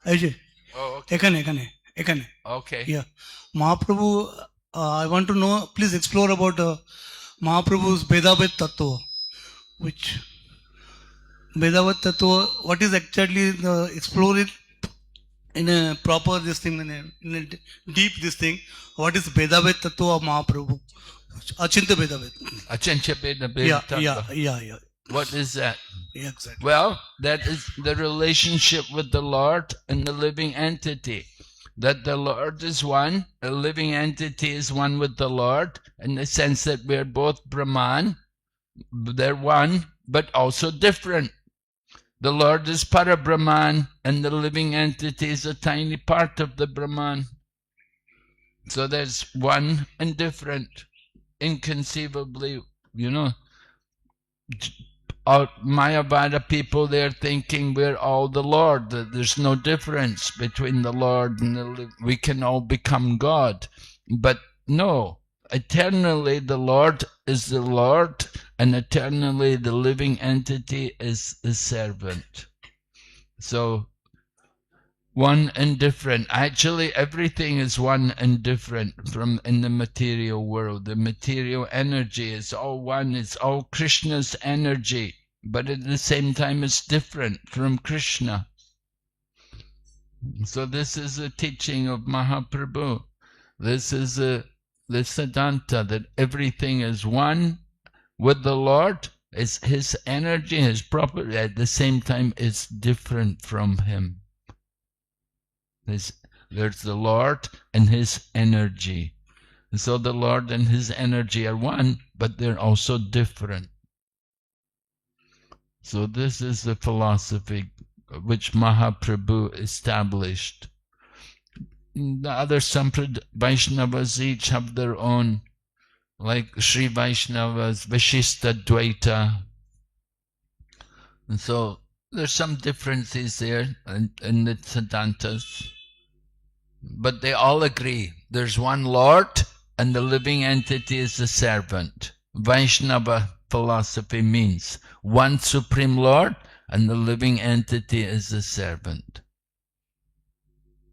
Ajay. Oh, okay. Ekane. Okay. Yeah. Mahaprabhu, I want to know, please explore about Mahaprabhu's Bheda-bhed Tattva. Which Bheda-bhed Tattva, what is actually explore it in a proper this thing, in a deep this thing. What is Bheda-bhed Tattva of Mahaprabhu? Achintya Bheda-bhed. Achintya Bheda-bhed. Yeah. What is that? Yeah, exactly. Well, that is the relationship with the Lord and the living entity. That the Lord is one, the living entity is one with the Lord, in the sense that we're both Brahman, they're one, but also different. The Lord is Para-Brahman, and the living entity is a tiny part of the Brahman. So there's one and different. Inconceivably, Mayavada people, they're thinking we're all the Lord, that there's no difference between the Lord and we can all become God. But no, eternally the Lord is the Lord, and eternally the living entity is the servant. So, one and different. Actually, everything is one and different from in the material world. The material energy is all one. It's all Krishna's energy, but at the same time, it's different from Krishna. So this is a teaching of Mahaprabhu. This is the Siddhanta, that everything is one with the Lord. It's His energy, His property. At the same time, it's different from Him. There's the Lord and His energy. And so the Lord and His energy are one, but they're also different. So this is the philosophy which Mahaprabhu established. The other Vaishnavas each have their own, like Sri Vaishnavas, Vishista Dvaita. And so there's some differences there in the Siddhantas. But they all agree. There's one Lord, and the living entity is the servant. Vaishnava philosophy means one Supreme Lord, and the living entity is the servant.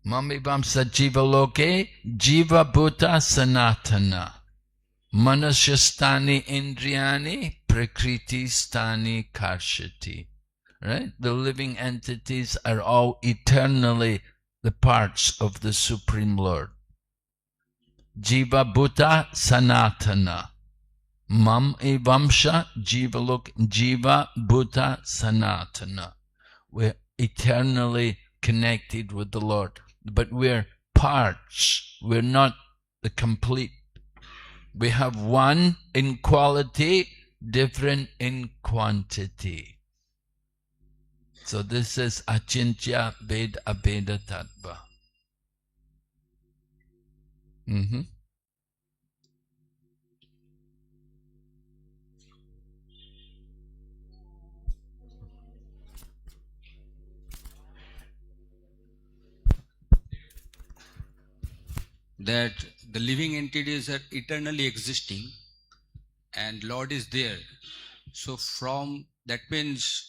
Mamivam sajiva loke jiva bhuta sanatana. Manashyastani indriyani prakriti stani karshati. Right? The living entities are all eternally the parts of the Supreme Lord. Jiva Bhuta Sanatana. Mam Evamsha Jiva Bhuta Sanatana. We're eternally connected with the Lord. But we're parts. We're not the complete. We have one in quality, different in quantity. So this is Achintya Bheda Tattva. that the living entities are eternally existing and Lord is there. So from that means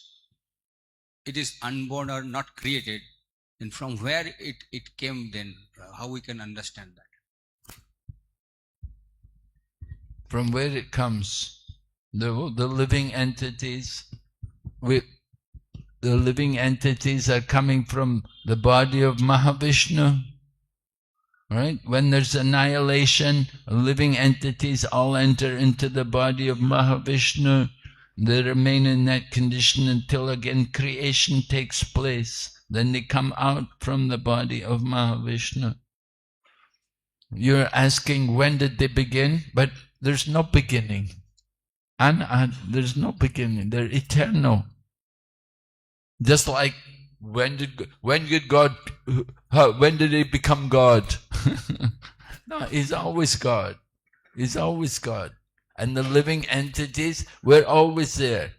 it is unborn or not created. And from where it came then? How we can understand that? From where it comes, the living entities, the living entities are coming from the body of Mahavishnu. Right? When there's annihilation, living entities all enter into the body of Mahavishnu. They remain in that condition until again creation takes place. Then they come out from the body of Mahavishnu. You're asking when did they begin? But there's no beginning. There's no beginning. They're eternal. Just like when did he become God? No, he's always God. He's always God. And the living entities, we're always there.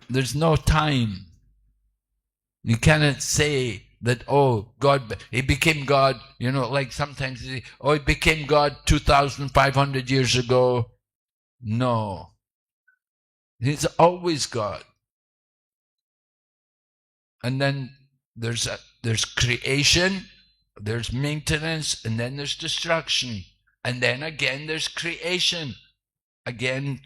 There's no time. You cannot say that, oh, God, he became God, like sometimes you say, oh, he became God 2,500 years ago. No. He's always God. And then there's creation, there's maintenance, and then there's destruction. And then again there's creation. Again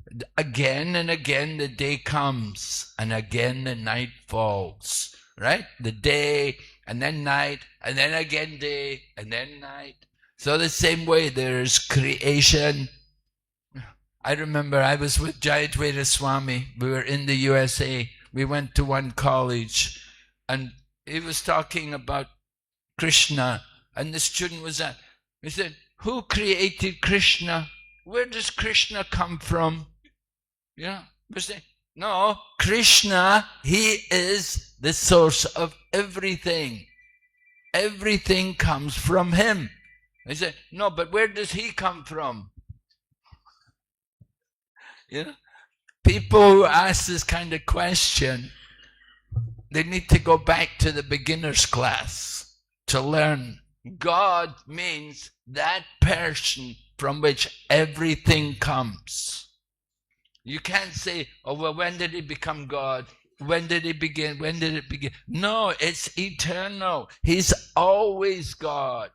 and again the day comes, and again the night falls. Right? The day, and then night, and then again day, and then night. So the same way there's creation. I remember I was with B.V.V. Swami. We were in the USA. We went to one college, and he was talking about Krishna, and the student was at. He said, who created Krishna? Where does Krishna come from? We say, no, Krishna, he is the source of everything. Everything comes from him. They say, no, but where does he come from? People who ask this kind of question, they need to go back to the beginner's class to learn. God means that person from which everything comes. You can't say, oh, well, when did he become God? When did he begin? When did it begin? No, it's eternal. He's always God.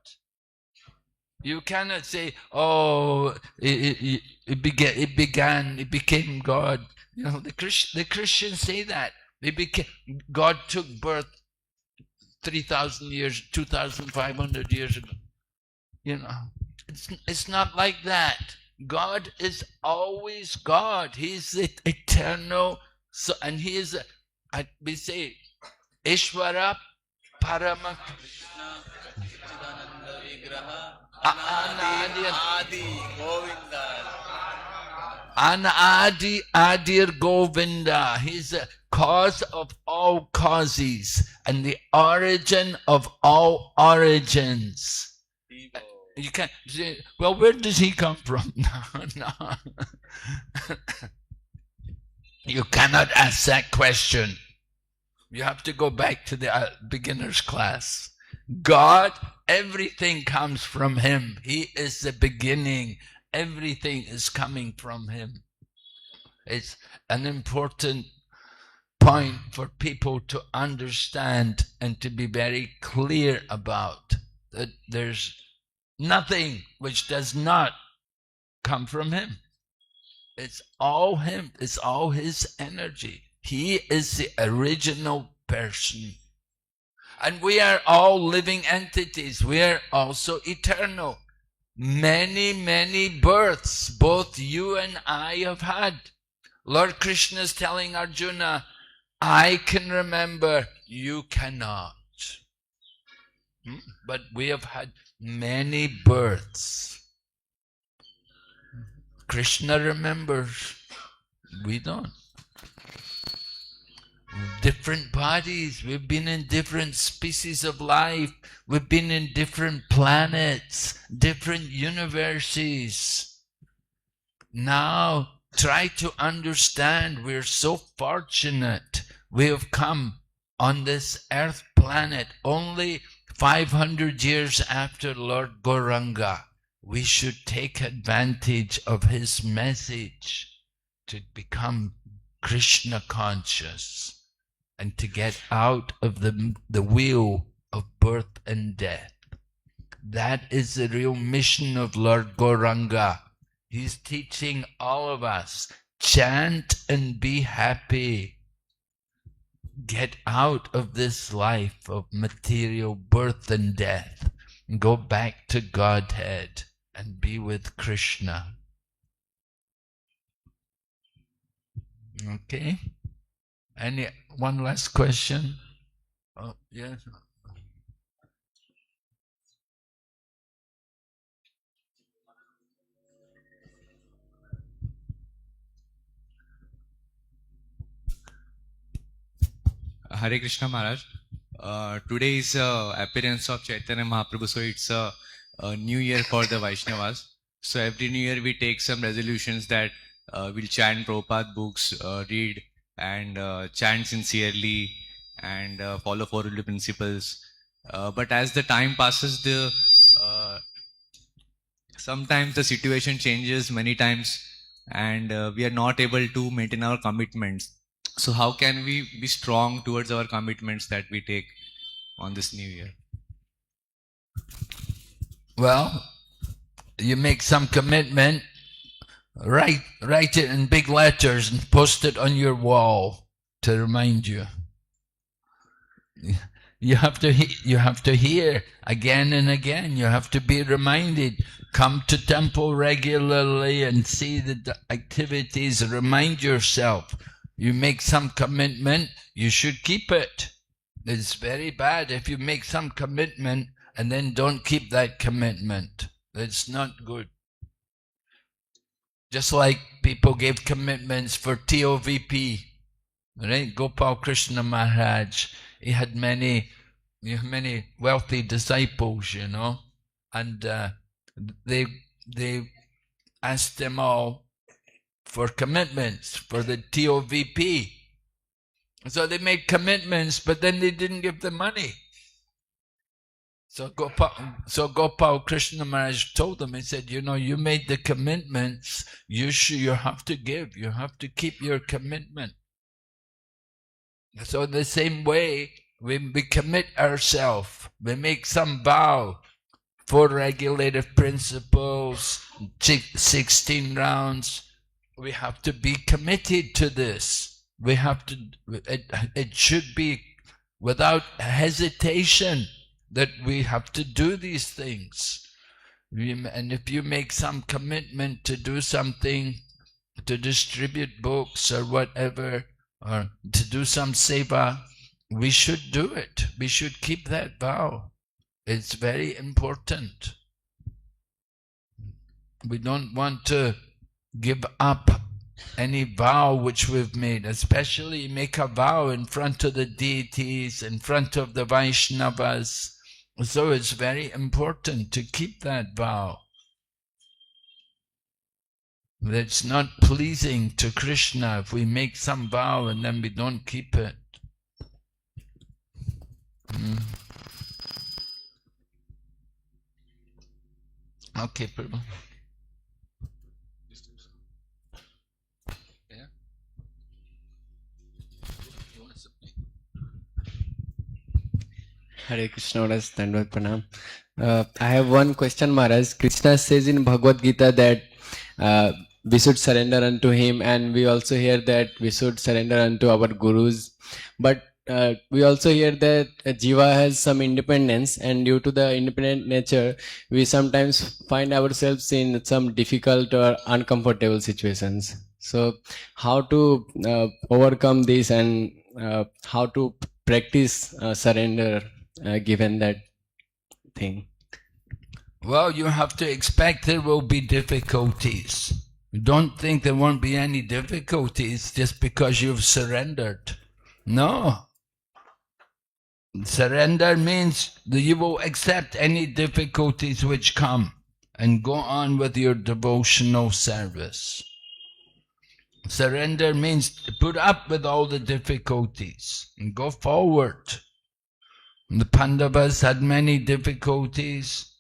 You cannot say, oh, it became God. The Christians say that. God took birth 3,000 years, 2,500 years ago. It's not like that. God is always God. He's the eternal, and he is, we say, Ishvara Parama Anadi Adir Govinda. He's the cause of all causes and the origin of all origins. You can't say, well, where does he come from? No. You cannot ask that question. You have to go back to the beginner's class. God, everything comes from him. He is the beginning. Everything is coming from him. It's an important point for people to understand and to be very clear about, that there's nothing which does not come from him. It's all him. It's all his energy. He is the original person. And we are all living entities. We are also eternal. Many, many births both you and I have had. Lord Krishna is telling Arjuna, I can remember, you cannot. But we have had many births. Krishna remembers, we don't. Different bodies, we've been in different species of life, we've been in different planets, different universes. Now, try to understand, we're so fortunate. We have come on this earth planet only 500 years after Lord Gauranga, we should take advantage of his message to become Krishna conscious and to get out of the wheel of birth and death. That is the real mission of Lord Gauranga. He's teaching all of us, chant and be happy. Get out of this life of material birth and death. And go back to Godhead and be with Krishna. Okay? One last question? Oh, yes. Hare Krishna Maharaj. Today is appearance of Chaitanya Mahaprabhu, so it's a new year for the Vaishnavas. So every new year we take some resolutions that we'll chant Prabhupada books, read and chant sincerely and follow four holy principles. But as the time passes, sometimes the situation changes many times and we are not able to maintain our commitments. So how can we be strong towards our commitments that we take on this new year? Well, you make some commitment, write it in big letters and post it on your wall to remind you. You have to hear again and again. You have to be reminded. Come to temple regularly and see the activities. Remind yourself. You make some commitment, you should keep it. It's very bad if you make some commitment and then don't keep that commitment. It's not good. Just like people gave commitments for TOVP, right? Gopal Krishna Maharaj, he had many wealthy disciples, you know, and they asked them all for commitments for the TOVP. So they made commitments, but then they didn't give the money. So Gopal Krishna Maharaj told them, he said, you know, you made the commitments, you have to give, you have to keep your commitment. So the same way, we commit ourselves, we make some vow, 4 regulative principles, 16 rounds, we have to be committed to this. We have to, it should be without hesitation that we have to do these things. And if you make some commitment to do something, to distribute books or whatever, or to do some seva, we should do it. We should keep that vow. It's very important. We don't want to give up any vow which we've made, especially make a vow in front of the deities, in front of the Vaishnavas. So it's very important to keep that vow. It's not pleasing to Krishna if we make some vow and then we don't keep it. Okay, Prabhu. Hare Krishna Maharaj, Dandavad Pranam. I have one question, Maharaj. Krishna says in Bhagavad Gita that we should surrender unto him, and we also hear that we should surrender unto our gurus. But we also hear that Jiva has some independence, and due to the independent nature, we sometimes find ourselves in some difficult or uncomfortable situations. So how to overcome this, and how to practice surrender given that thing? Well, you have to expect there will be difficulties. Don't think there won't be any difficulties just because you've surrendered. No. Surrender means that you will accept any difficulties which come and go on with your devotional service. Surrender means to put up with all the difficulties and go forward. The Pandavas had many difficulties.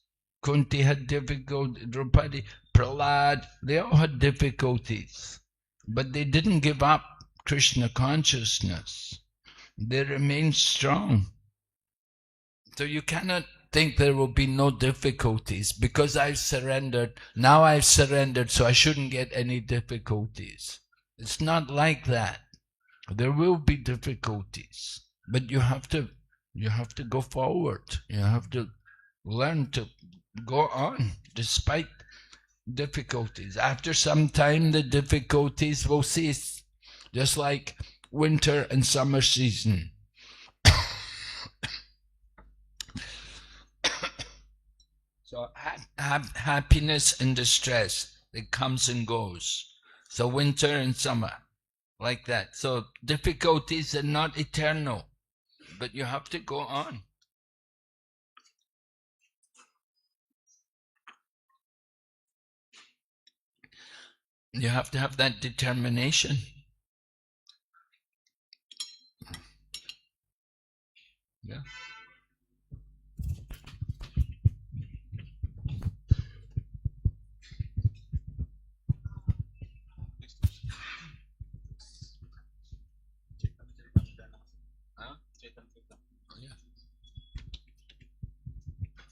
Kunti had difficulties, Draupadi, Prahlad, they all had difficulties. But they didn't give up Krishna consciousness. They remained strong. So you cannot think there will be no difficulties because I've surrendered. Now I've surrendered, so I shouldn't get any difficulties. It's not like that. There will be difficulties, but you have to go forward. You have to learn to go on despite difficulties. After some time, the difficulties will cease, just like winter and summer season. So happiness and distress, it comes and goes. So winter and summer, like that. So difficulties are not eternal, but you have to go on. You have to have that determination. Yeah.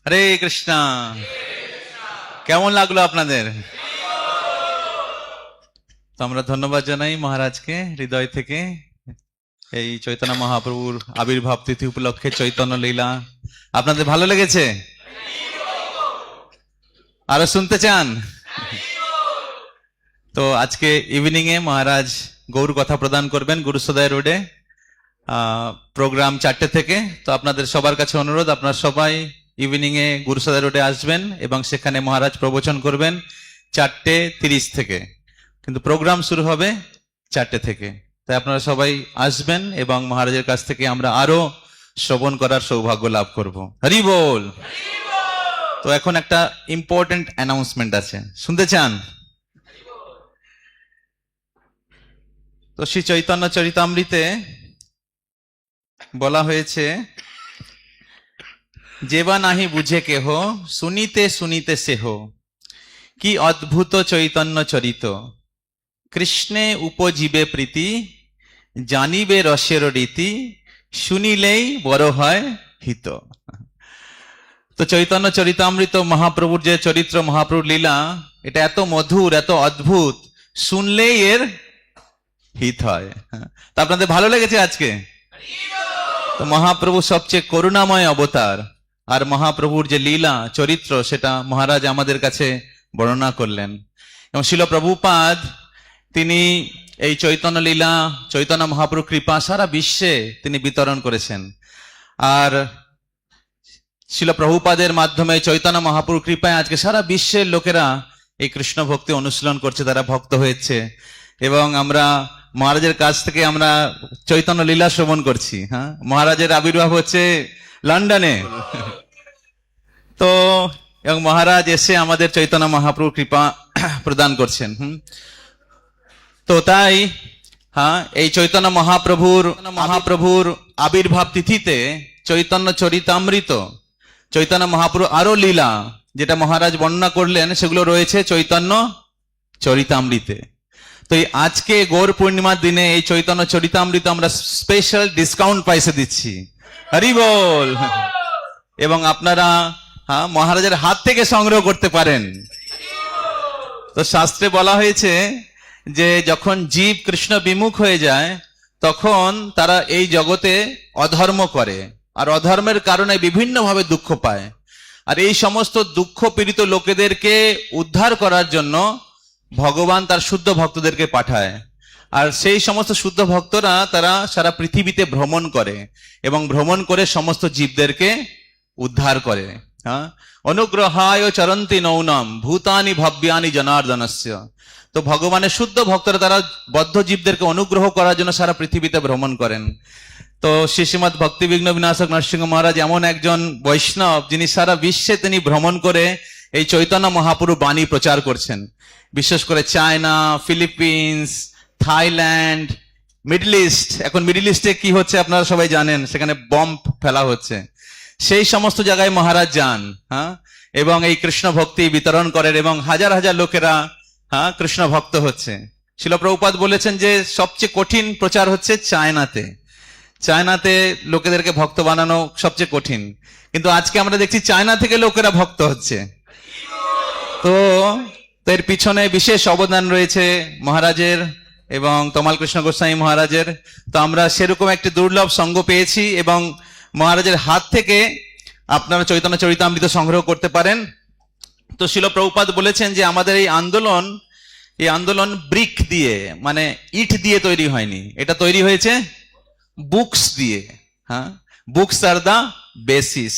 হরে কৃষ্ণ। কেমন লাগলো আপনাদের? তো আমরা ধন্যবাদ জানাই মহারাজকে হৃদয় থেকে। এই চৈতন্য মহাপ্রভুর আবির্ভাব তিথি উপলক্ষে চৈতন্য লীলা আপনাদের ভালো লেগেছে? আরো শুনতে চান? তো আজকে ইভিনিং এ মহারাজ গৌর কথা প্রদান করবেন গুরুসদয় রোডে, প্রোগ্রাম 4টে থেকে। তো আপনাদের সবার কাছে অনুরোধ, আপনারা সবাই ইভিনিং এ গুরুসদয় রোডে আসবেন এবং সেখানে মহারাজ প্রবচন করবেন 4:30 থেকে, কিন্তু প্রোগ্রাম শুরু হবে 4টে থেকে। তাই আপনারা সবাই আসবেন এবং মহারাজের কাছ থেকে আমরা আরো শ্রবণ করার সৌভাগ্য লাভ করব। হরি বল। তো এখন একটা ইম্পর্টেন্ট অ্যানাউন্সমেন্ট আছে, শুনতে চান? তো শ্রী চৈতন্য চরিতামৃতে বলা হয়েছে, যেবা নাহি বুঝে কেহ শুনিতে শুনিতে সেহ, কি অদ্ভুত চৈতন্য চরিত, কৃষ্ণে উপজীবে প্রীতি, জানিবে রসের রীতি, শুনিলেই বড় হয় হিত। তো চৈতন্য চরিতামৃত মহাপ্রভুর যে চরিত্র, মহাপ্রভুর লীলা, এটা এত মধুর, এত অদ্ভুত, শুনলেই এর হিত হয়। তা আপনাদের ভালো লেগেছে আজকে? তো মহাপ্রভু সবচেয়ে করুণাময় অবতার, আর মহাপ্রভুর যে লীলা চরিত্র সেটা মহারাজ আমাদের কাছে বর্ণনা করলেন। এবং শিল প্রভুপাদ তিনি এই চৈতন্য লীলা, চৈতন্য মহাপ্রভুর কৃপা সারা বিশ্বে তিনি বিতরণ করেছেন। আর শিল প্রভুপাদের মাধ্যমে চৈতন্য মহাপ্রভুর কৃপায় আজকে সারা বিশ্বের লোকেরা এই কৃষ্ণ ভক্তি অনুশীলন করছে, তারা ভক্ত হয়েছে। এবং আমরা মহারাজের কাছ থেকে আমরা চৈতন্য লীলা শ্রবণ করছি। হ্যাঁ, মহারাজের আবির্ভাব হচ্ছে লন্ডনে। তো এবং মহারাজ এসে আমাদের চৈতন্য মহাপ্রভুর কৃপা প্রদান করছেন। তো তাই হ্যাঁ, এই চৈতন্য মহাপ্রভুর আবির্ভাব তিথিতে চৈতন্য চরিতামৃত, চৈতন্য মহাপ্রভু আরো লীলা যেটা মহারাজ বর্ণনা করলেন, সেগুলো রয়েছে চৈতন্য চরিতামৃতে। তো এই আজকে গৌর পূর্ণিমার দিনে এই চৈতন্য চরিতামৃত আমরা স্পেশাল ডিসকাউন্ট প্রাইসে দিচ্ছি। হরি বল। এবং আপনারা হ্যাঁ মহারাজের হাত থেকে সংগ্রহ করতে পারেন। তো শাস্ত্রে বলা হয়েছে যে যখন জীব কৃষ্ণ বিমুখ হয়ে যায় তখন তারা এই জগতে অধর্ম করে, আর অধর্মের কারণে বিভিন্নভাবে দুঃখ পায়। আর এই সমস্ত দুঃখ পীড়িত লোকেদেরকে উদ্ধার করার জন্য ভগবান তার শুদ্ধ ভক্তদেরকে পাঠায়। আর সেই সমস্ত শুদ্ধ ভক্তরা তারা সারা পৃথিবীতে ভ্রমণ করে এবং ভ্রমণ করে সমস্ত জীবদেরকে উদ্ধার করে। হ্যাঁ, অনুগ্রহায় চরন্তি নৌনম ভূতানি ভব্যানি জনার্দনস্য। তো ভগবানের শুদ্ধ ভক্তরা তারা বদ্ধ জীবদেরকে অনুগ্রহ করার জন্য সারা পৃথিবীতে ভ্রমণ করেন। তো শ্রীশ্রীমৎ ভক্তি বিঘ্ন বিনাশক নরসিংহ মহারাজ এমন একজন বৈষ্ণব যিনি সারা বিশ্বে তিনি ভ্রমণ করে এই চৈতন্য মহাপ্রভু বাণী প্রচার করছেন। বিশেষ করে China, Philippines, Thailand, middle east. এখন মিডল ইস্টে কি হচ্ছে আপনারা সবাই জানেন, সেখানে বম্ব ফেলা হচ্ছে। সেই সমস্ত জায়গায় মহারাজ যান, হ্যাঁ, এবং এই কৃষ্ণ ভক্তি বিতরণ করেন এবং হাজার হাজার লোকেরা, হ্যাঁ, কৃষ্ণ ভক্ত হচ্ছে। শিল প্রভুপাদ বলেছেন যে সবচেয়ে কঠিন প্রচার হচ্ছে চায়নাতে। চায়নাতে লোকেদেরকে ভক্ত বানানো সবচেয়ে কঠিন, কিন্তু আজকে আমরা দেখছি চায়না থেকে লোকেরা ভক্ত হচ্ছে। তো এর পিছনে বিশেষ অবদান রয়েছে মহারাজের এবং তমাল কৃষ্ণ গোস্বামী মহারাজের। তো আমরা সেরকম একটি দুর্লভ সঙ্গ পেয়েছি এবং মহারাজের হাত থেকে আপনারা চৈতন্য চরিতামৃত সংগ্রহ করতে পারেন। তো শিল প্রভুপাদ বলেছেন যে আমাদের এই আন্দোলন ব্রিক দিয়ে, মানে ইট দিয়ে তৈরি হয়নি, এটা তৈরি হয়েছে বুকস দিয়ে। হ্যাঁ, বুকস আর দা বেসিস।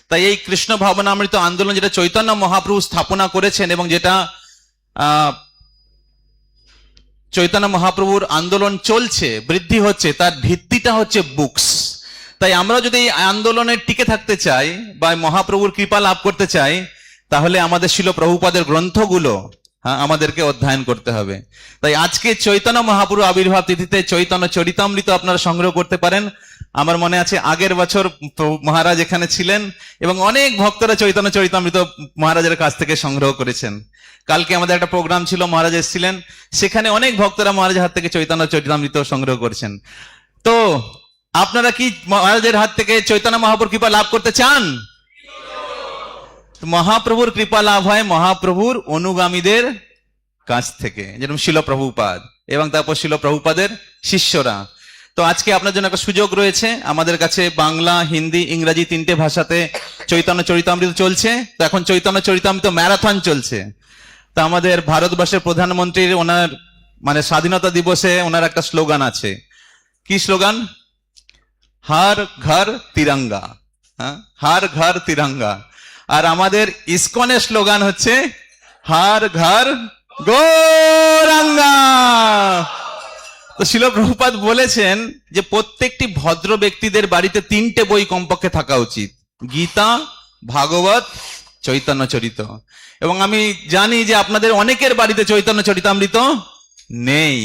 তাই এই কৃষ্ণ ভাবনামৃত আন্দোলন যেটা চৈতন্য মহাপ্রভু স্থাপনা করেছেন এবং যেটা চৈতন্য মহাপ্রভুর আন্দোলন চলছে, বৃদ্ধি হচ্ছে, তার ভিত্তিটা হচ্ছে বুকস। তাই আমরা যদি এই আন্দোলনে টিকে থাকতে চাই বা মহাপ্রভুর কৃপা লাভ করতে চাই, তাহলে আমাদের শিল প্রভুপাদের গ্রন্থগুলো, হ্যাঁ, আমাদেরকে অধ্যয়ন করতে হবে। তাই আজকে চৈতন্য মহাপ্রভু আবির্ভাব তিথিতে চৈতন্য চরিতামৃত আপনারা সংগ্রহ করতে পারেন। আমার মনে আছে আগের বছর মহারাজ এখানে ছিলেন এবং অনেক ভক্তরা চৈতন্য চরিতামৃত মহারাজের কাছ থেকে সংগ্রহ করেছেন। কালকে আমাদের একটা প্রোগ্রাম ছিল, মহারাজ এসেছিলেন, সেখানে অনেক ভক্তরা মহারাজের হাত থেকে চৈতন্য চরিতামৃত সংগ্রহ করেছেন। তো আপনারা কি মহারাজের হাত থেকে চৈতন্য মহাপ্রভুর কৃপা লাভ করতে চান? মহাপ্রভুর কৃপা লাভ হয় মহাপ্রভুর অনুগামীদের কাছ থেকে, যেরকম শিল প্রভুপাদ এবং তারপর শিল প্রভুপাদের শিষ্যরা। তো আজকে আপনার জন্য একটা সুযোগ রয়েছে, আমাদের কাছে বাংলা, হিন্দি, ইংরাজি 3টে ভাষাতে চৈতন্য চরিতামৃত চলছে। তো এখন চৈতন্য চরিতামৃত ম্যারাথন চলছে। তা আমাদের ভারতবর্ষের প্রধানমন্ত্রীর ওনার মানে স্বাধীনতা দিবসে ওনার একটা স্লোগান আছে। কি স্লোগান? হর ঘর তিরঙ্গা। হ্যাঁ, হর ঘর তিরঙ্গা। আর আমাদের ইসকনের স্লোগান হচ্ছে হর ঘর গৌরাঙ্গা। তো শিল প্রভুপাদ বলেছেন যে প্রত্যেকটি ভদ্র ব্যক্তিদের বাড়িতে 3টে বই কমপক্ষে থাকা উচিত, গীতা, ভাগবত, চৈতন্য চরিত। এবং আমি জানি যে আপনাদের অনেকের বাড়িতে চৈতন্য চরিতামৃত নেই।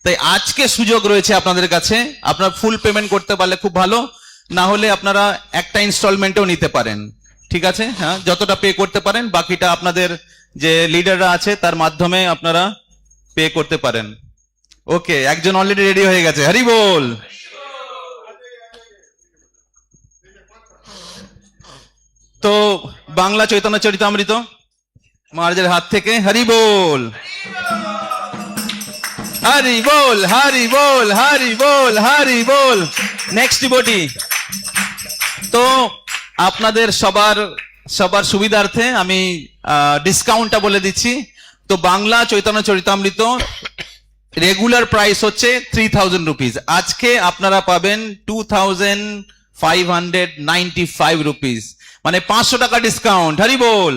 তাই আজকে সুযোগ রয়েছে আপনাদের কাছে, আপনারা ফুল পেমেন্ট করতে পারলে খুব ভালো, না হলে আপনারা একটা ইনস্টলমেন্টও নিতে পারেন। ঠিক আছে, হ্যাঁ, যতটা পে করতে পারেন, বাকিটা আপনাদের যে লিডাররা আছে তার মাধ্যমে আপনারা পে করতে পারেন। ওকে, একজন অলরেডি রেডি হয়ে গেছে, হরি বল। তো বাংলা চৈতন্য চরিতামৃত মহারাজের হাত থেকে, হরি বল, হরি বল, হরি বল, হরি বল, হরি বল। Next devotee. তো আপনাদের সবার সুবিধার্থে আমি ডিসকাউন্টটা বলে দিচ্ছি। তো বাংলা চৈতন্য চরিতামৃত রেগুলার প্রাইস হচ্ছে 3000 রুপিস, আজকে আপনারা পাবেন 2595 রুপিস, মানে 500 টাকা ডিসকাউন্ট, হরি বল।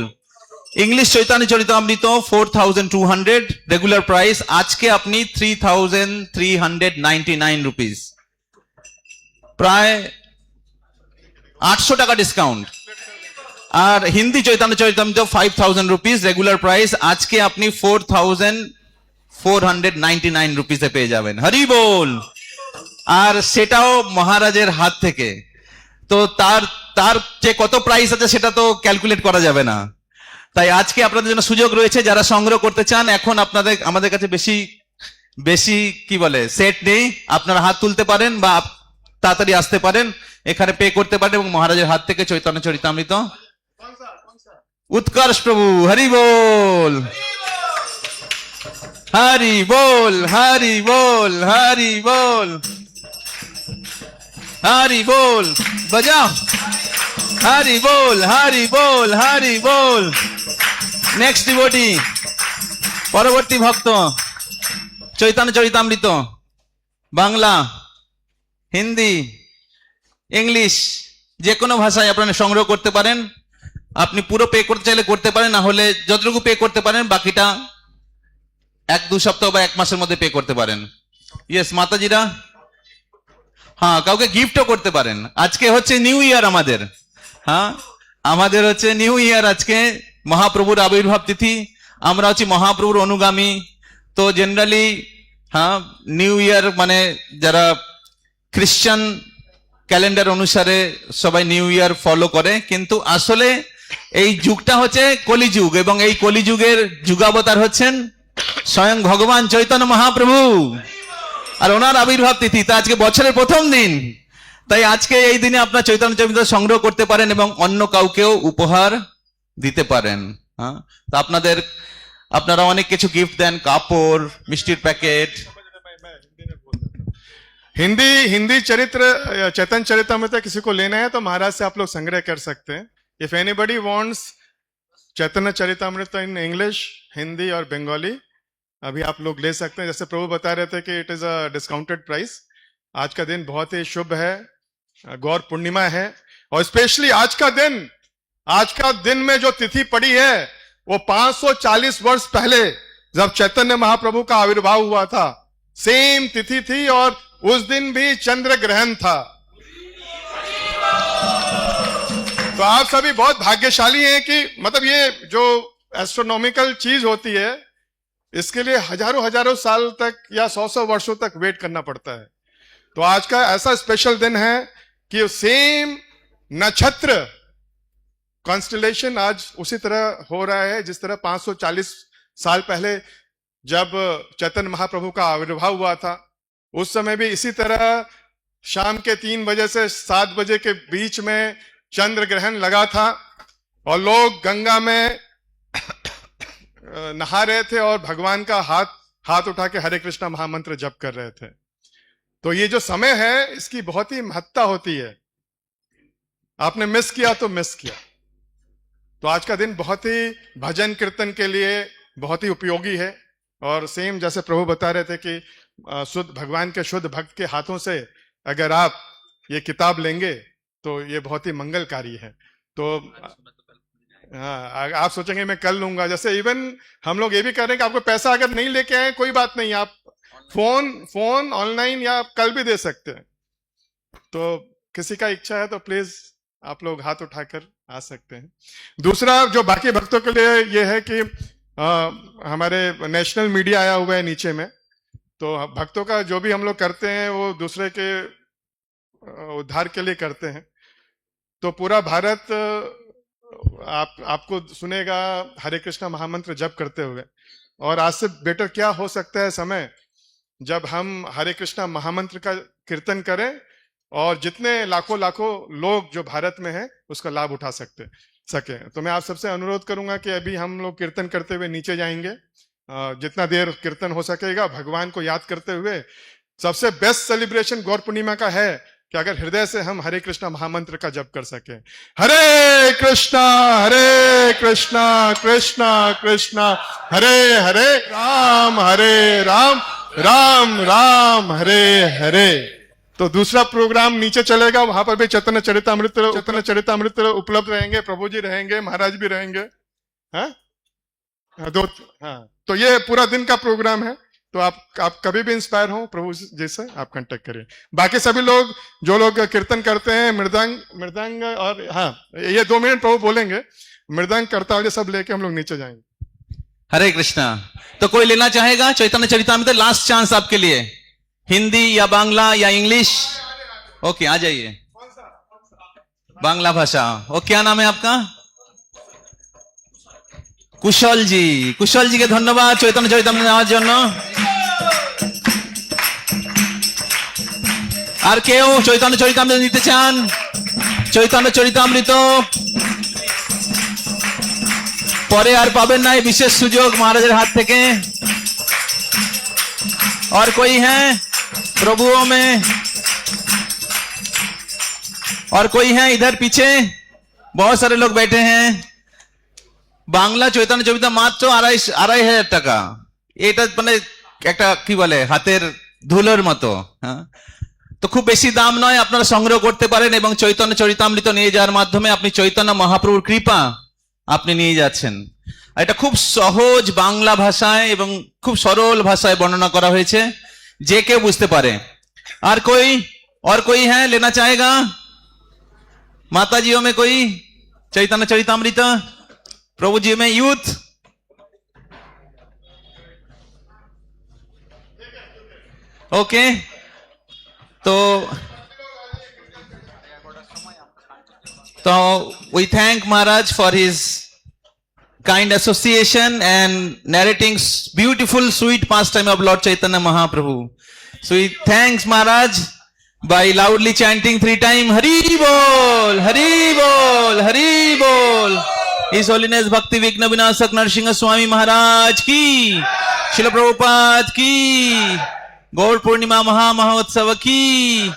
English Chaitanya Charitamrita 4200 regular price, আজকে আপনি 3399 রুপিস, প্রায় 800 টাকা ডিসকাউন্ট। আর Hindi Chaitanya Charitamrita 5000 rupees regular price, আজকে আপনি 4499 রুপিসে পেয়ে যাবেন, হরি বল। আর সেটাও মহারাজের হাত থেকে। তো তার যে কত প্রাইস আছে সেটা তো ক্যালকুলেট করা যাবে না। তাই আজকে আপনাদের জন্য সুযোগ রয়েছে, যারা সংগ্রহ করতে চান। এখন আমাদের কাছে বেশি কি বলে সেট নেই, আপনারা হাত তুলতে পারেন বা তাড়াতাড়ি আসতে পারেন, এখানে পে করতে পারেন এবং মহারাজের হাত থেকে চৈতন্য চরিতামৃত। উৎকর্ষ প্রভু, হরি বল, হরি বল, হরি বল, হরি বল, হরি বল, বাজাও, হরি বল, হরি বল, হরি বল। নেক্সট ডিভোটি, পরবর্তী ভক্ত, চৈতন্য চরিতামৃত বাংলা, হিন্দি, ইংলিশ যে কোনো ভাষায় আপনারা সংগ্রহ করতে পারেন। আপনি পুরো পে করতে চাইলে করতে পারেন, না হলে যতটুকু পে করতে পারেন বাকিটা 1-2 সপ্তাহ বা 1 মাসের মধ্যে পে করতে পারেন। ইয়েস মাতাজিরা, হ্যাঁ, কাউকে গিফটও করতে পারেন। আজকে হচ্ছে নিউ ইয়ার আমাদের, হ্যাঁ, আমাদের হচ্ছে নিউ ইয়ার, আজকে মহাপ্রভুর আবির্ভাব তিথি, আমরা হচ্ছে মহাপ্রভুর অনুগামী। তো জেনারেলি, হ্যাঁ, নিউ ইয়ার মানে যারা ক্যালেন্ডার অনুসারে সবাই নিউ ইয়ার ফলো করে, কিন্তু আসলে এই যুগটা হচ্ছে কলিযুগ, এবং এই কলিযুগের যুগাবতার হচ্ছেন স্বয়ং ভগবান চৈতন্য মহাপ্রভু, আর ওনার আবির্ভাব তিথি তা আজকে বছরের প্রথম দিন। তাই আজকে এই দিনে আপনার চৈতন্য চরিতামৃত সংগ্রহ করতে পারেন এবং অন্য কাউকেও উপহার দিতে পারেন। হ্যাঁ, তা আপনারা অনেক কিছু গিফট দেন, কাপড়, মিষ্টির প্যাকেট। हिंदी चरित्र चैतन्य चरितामृत किसी को लेना है तो महाराज से आप लोग संग्रह कर सकते हैं। If anybody wants Chaitanya Charitamrita in English, Hindi और बंगाली, अभी आप लोग ले सकते हैं। जैसे प्रभु बता रहे थे कि it is a discounted price. आज का दिन बहुत ही शुभ है, गौर पूर्णिमा है, और स्पेशली आज का दिन में जो तिथि पड़ी है वो 540 वर्ष पहले जब चैतन्य महाप्रभु का आविर्भाव हुआ था, सेम तिथि थी, और उस दिन भी चंद्र ग्रहण था। तो आप सभी बहुत भाग्यशाली हैं कि मतलब ये जो एस्ट्रोनॉमिकल चीज होती है इसके लिए हजारों साल तक या 100 वर्षों तक वेट करना पड़ता है। तो आज का ऐसा स्पेशल दिन है कि सेम नक्षत्र कॉन्स्टलेशन आज उसी तरह हो रहा है जिस तरह 540 साल पहले जब चैतन्य महाप्रभु का आविर्भाव हुआ था। उस समय भी इसी तरह शाम के 3 बजे से 7 बजे के बीच में चंद्र ग्रहण लगा था, और लोग गंगा में नहा रहे थे और भगवान का हाथ उठा के हरे कृष्णा महामंत्र जप कर रहे थे। तो ये जो समय है इसकी बहुत ही महत्ता होती है। आपने मिस किया तो मिस किया। तो आज का दिन बहुत ही भजन कीर्तन के लिए बहुत ही उपयोगी है, और सेम जैसे प्रभु बता रहे थे कि शुद्ध भगवान के शुद्ध भक्त के हाथों से अगर आप ये किताब लेंगे तो ये बहुत ही मंगलकारी है। तो हाँ, आप सोचेंगे मैं कल लूंगा, जैसे इवन हम लोग ये भी कर रहे हैं कि आपको पैसा अगर नहीं लेके आए कोई बात नहीं, आप फोन ऑनलाइन या आप कल भी दे सकते हैं। तो किसी का इच्छा है तो प्लीज आप लोग हाथ उठाकर आ सकते हैं। दूसरा जो बाकी भक्तों के लिए ये है कि हमारे नेशनल मीडिया आया हुआ है नीचे में, तो भक्तों का जो भी हम लोग करते हैं वो दूसरे के उद्धार के लिए करते हैं। तो पूरा भारत आपको सुनेगा हरे कृष्णा महामंत्र जप करते हुए, और आज से बेटर क्या हो सकता है समय जब हम हरे कृष्णा महामंत्र का कीर्तन करें और जितने लाखों लोग जो भारत में हैं उसका लाभ उठा सके। तो मैं आप सबसे अनुरोध करूंगा कि अभी हम लोग कीर्तन करते हुए नीचे जाएंगे, जितना देर कीर्तन हो सकेगा भगवान को याद करते हुए। सबसे बेस्ट सेलिब्रेशन गौर पूर्णिमा का है कि अगर हृदय से हम हरे कृष्णा महामंत्र का जप कर सके। हरे कृष्णा कृष्णा कृष्णा हरे हरे, राम राम राम हरे हरे। तो दूसरा प्रोग्राम नीचे चलेगा, वहां पर भी चैतन्य चरितामृत उपलब्ध रहेंगे, प्रभु जी रहेंगे, महाराज भी रहेंगे। हाँ, तो ये पूरा दिन का प्रोग्राम है। तो आप कभी भी इंस्पायर हो प्रभु जी से आप कांटेक्ट करिए। बाकी सभी लोग जो लोग कीर्तन करते हैं, मृदंग और हाँ, ये 2 मिनट प्रभु बोलेंगे, मृदंग करता हुए सब लेके हम लोग नीचे जाएंगे। हरे कृष्णा। तो कोई लेना चाहेगा चैतन्य चरितामृत? लास्ट चांस आपके लिए, हिंदी या बांग्ला या इंग्लिश? ओके, आ जाइए। बांग्ला भाषा। और क्या नाम है आपका? कुशल जी के धन्यवाद चैतन्य चरितामृत নেওয়ার জন্য। আর কেউ চৈতন্য চরিতামৃত নিতে চান? চৈতন্য চরিতামৃত পরে আর পাবেন না, এই বিশেষ সুযোগ মহারাজের হাত থেকে। और कोई है प्रभुओं में? और कोई है इधर पीछे? बहुत सारे लोग बैठे हैं। বাংলা চৈতন্য চরিতা মাত্র 2,500 টাকা। এটা মানে একটা কি বলে হাতের ধুলোর মতো। হ্যাঁ, তো খুব বেশি দাম নয়, আপনারা সংগ্রহ করতে পারেন এবং চৈতন্য চরিতামৃত নিয়ে যাওয়ার মাধ্যমে আপনি চৈতন্য মহাপ্রভুর কৃপা আপনি নিয়ে যাচ্ছেন। এটা খুব সহজ বাংলা ভাষায় এবং খুব সরল ভাষায় বর্ণনা করা হয়েছে, যে কেউ বুঝতে পারে। আর कोई है लेना चाहेगा? माताजियों में कोई चैतन्य चरितामृत? प्रभु जी में यूथ? ओके, तो So we thank Maharaj for his kind association and narrating beautiful sweet pastime of Lord Chaitanya Mahaprabhu. So he thanks Maharaj by loudly chanting 3 times Hari Bol, Hari Bol, Hari Bol. His Holiness Bhakti Vighna Vinasa Narasimha Swami Maharaj ki, Srila Prabhupada ki, Gaur Purnima Maha Mahotsava ki,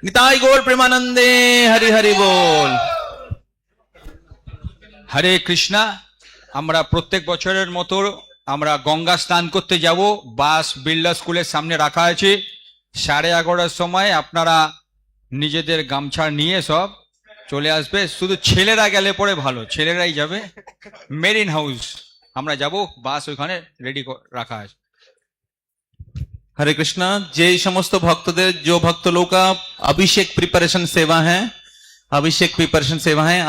Nitai Gaur Premanande, Hari Hari Bol. হরে কৃষ্ণা। আমরা প্রত্যেক বছরের মতো আমরা গঙ্গা স্নান করতে যাব। বাস বিড়লা স্কুলের সামনে রাখা আছে। 11:30 সময় আপনারা নিজেদের গামছা নিয়ে সব চলে আসবে। শুধু ছেলেরা গেলে পরে ভালো, ছেলেরাই যাবে। মেরিন হাউস আমরা যাব, বাস ওইখানে রেডি রাখা আছে। हरे कृष्णा। जय समस्त भक्तों जो भक्त लोग का अभिषेक प्रिपरेशन सेवा है, अभिषेक प्रिपरेशन सेवा है।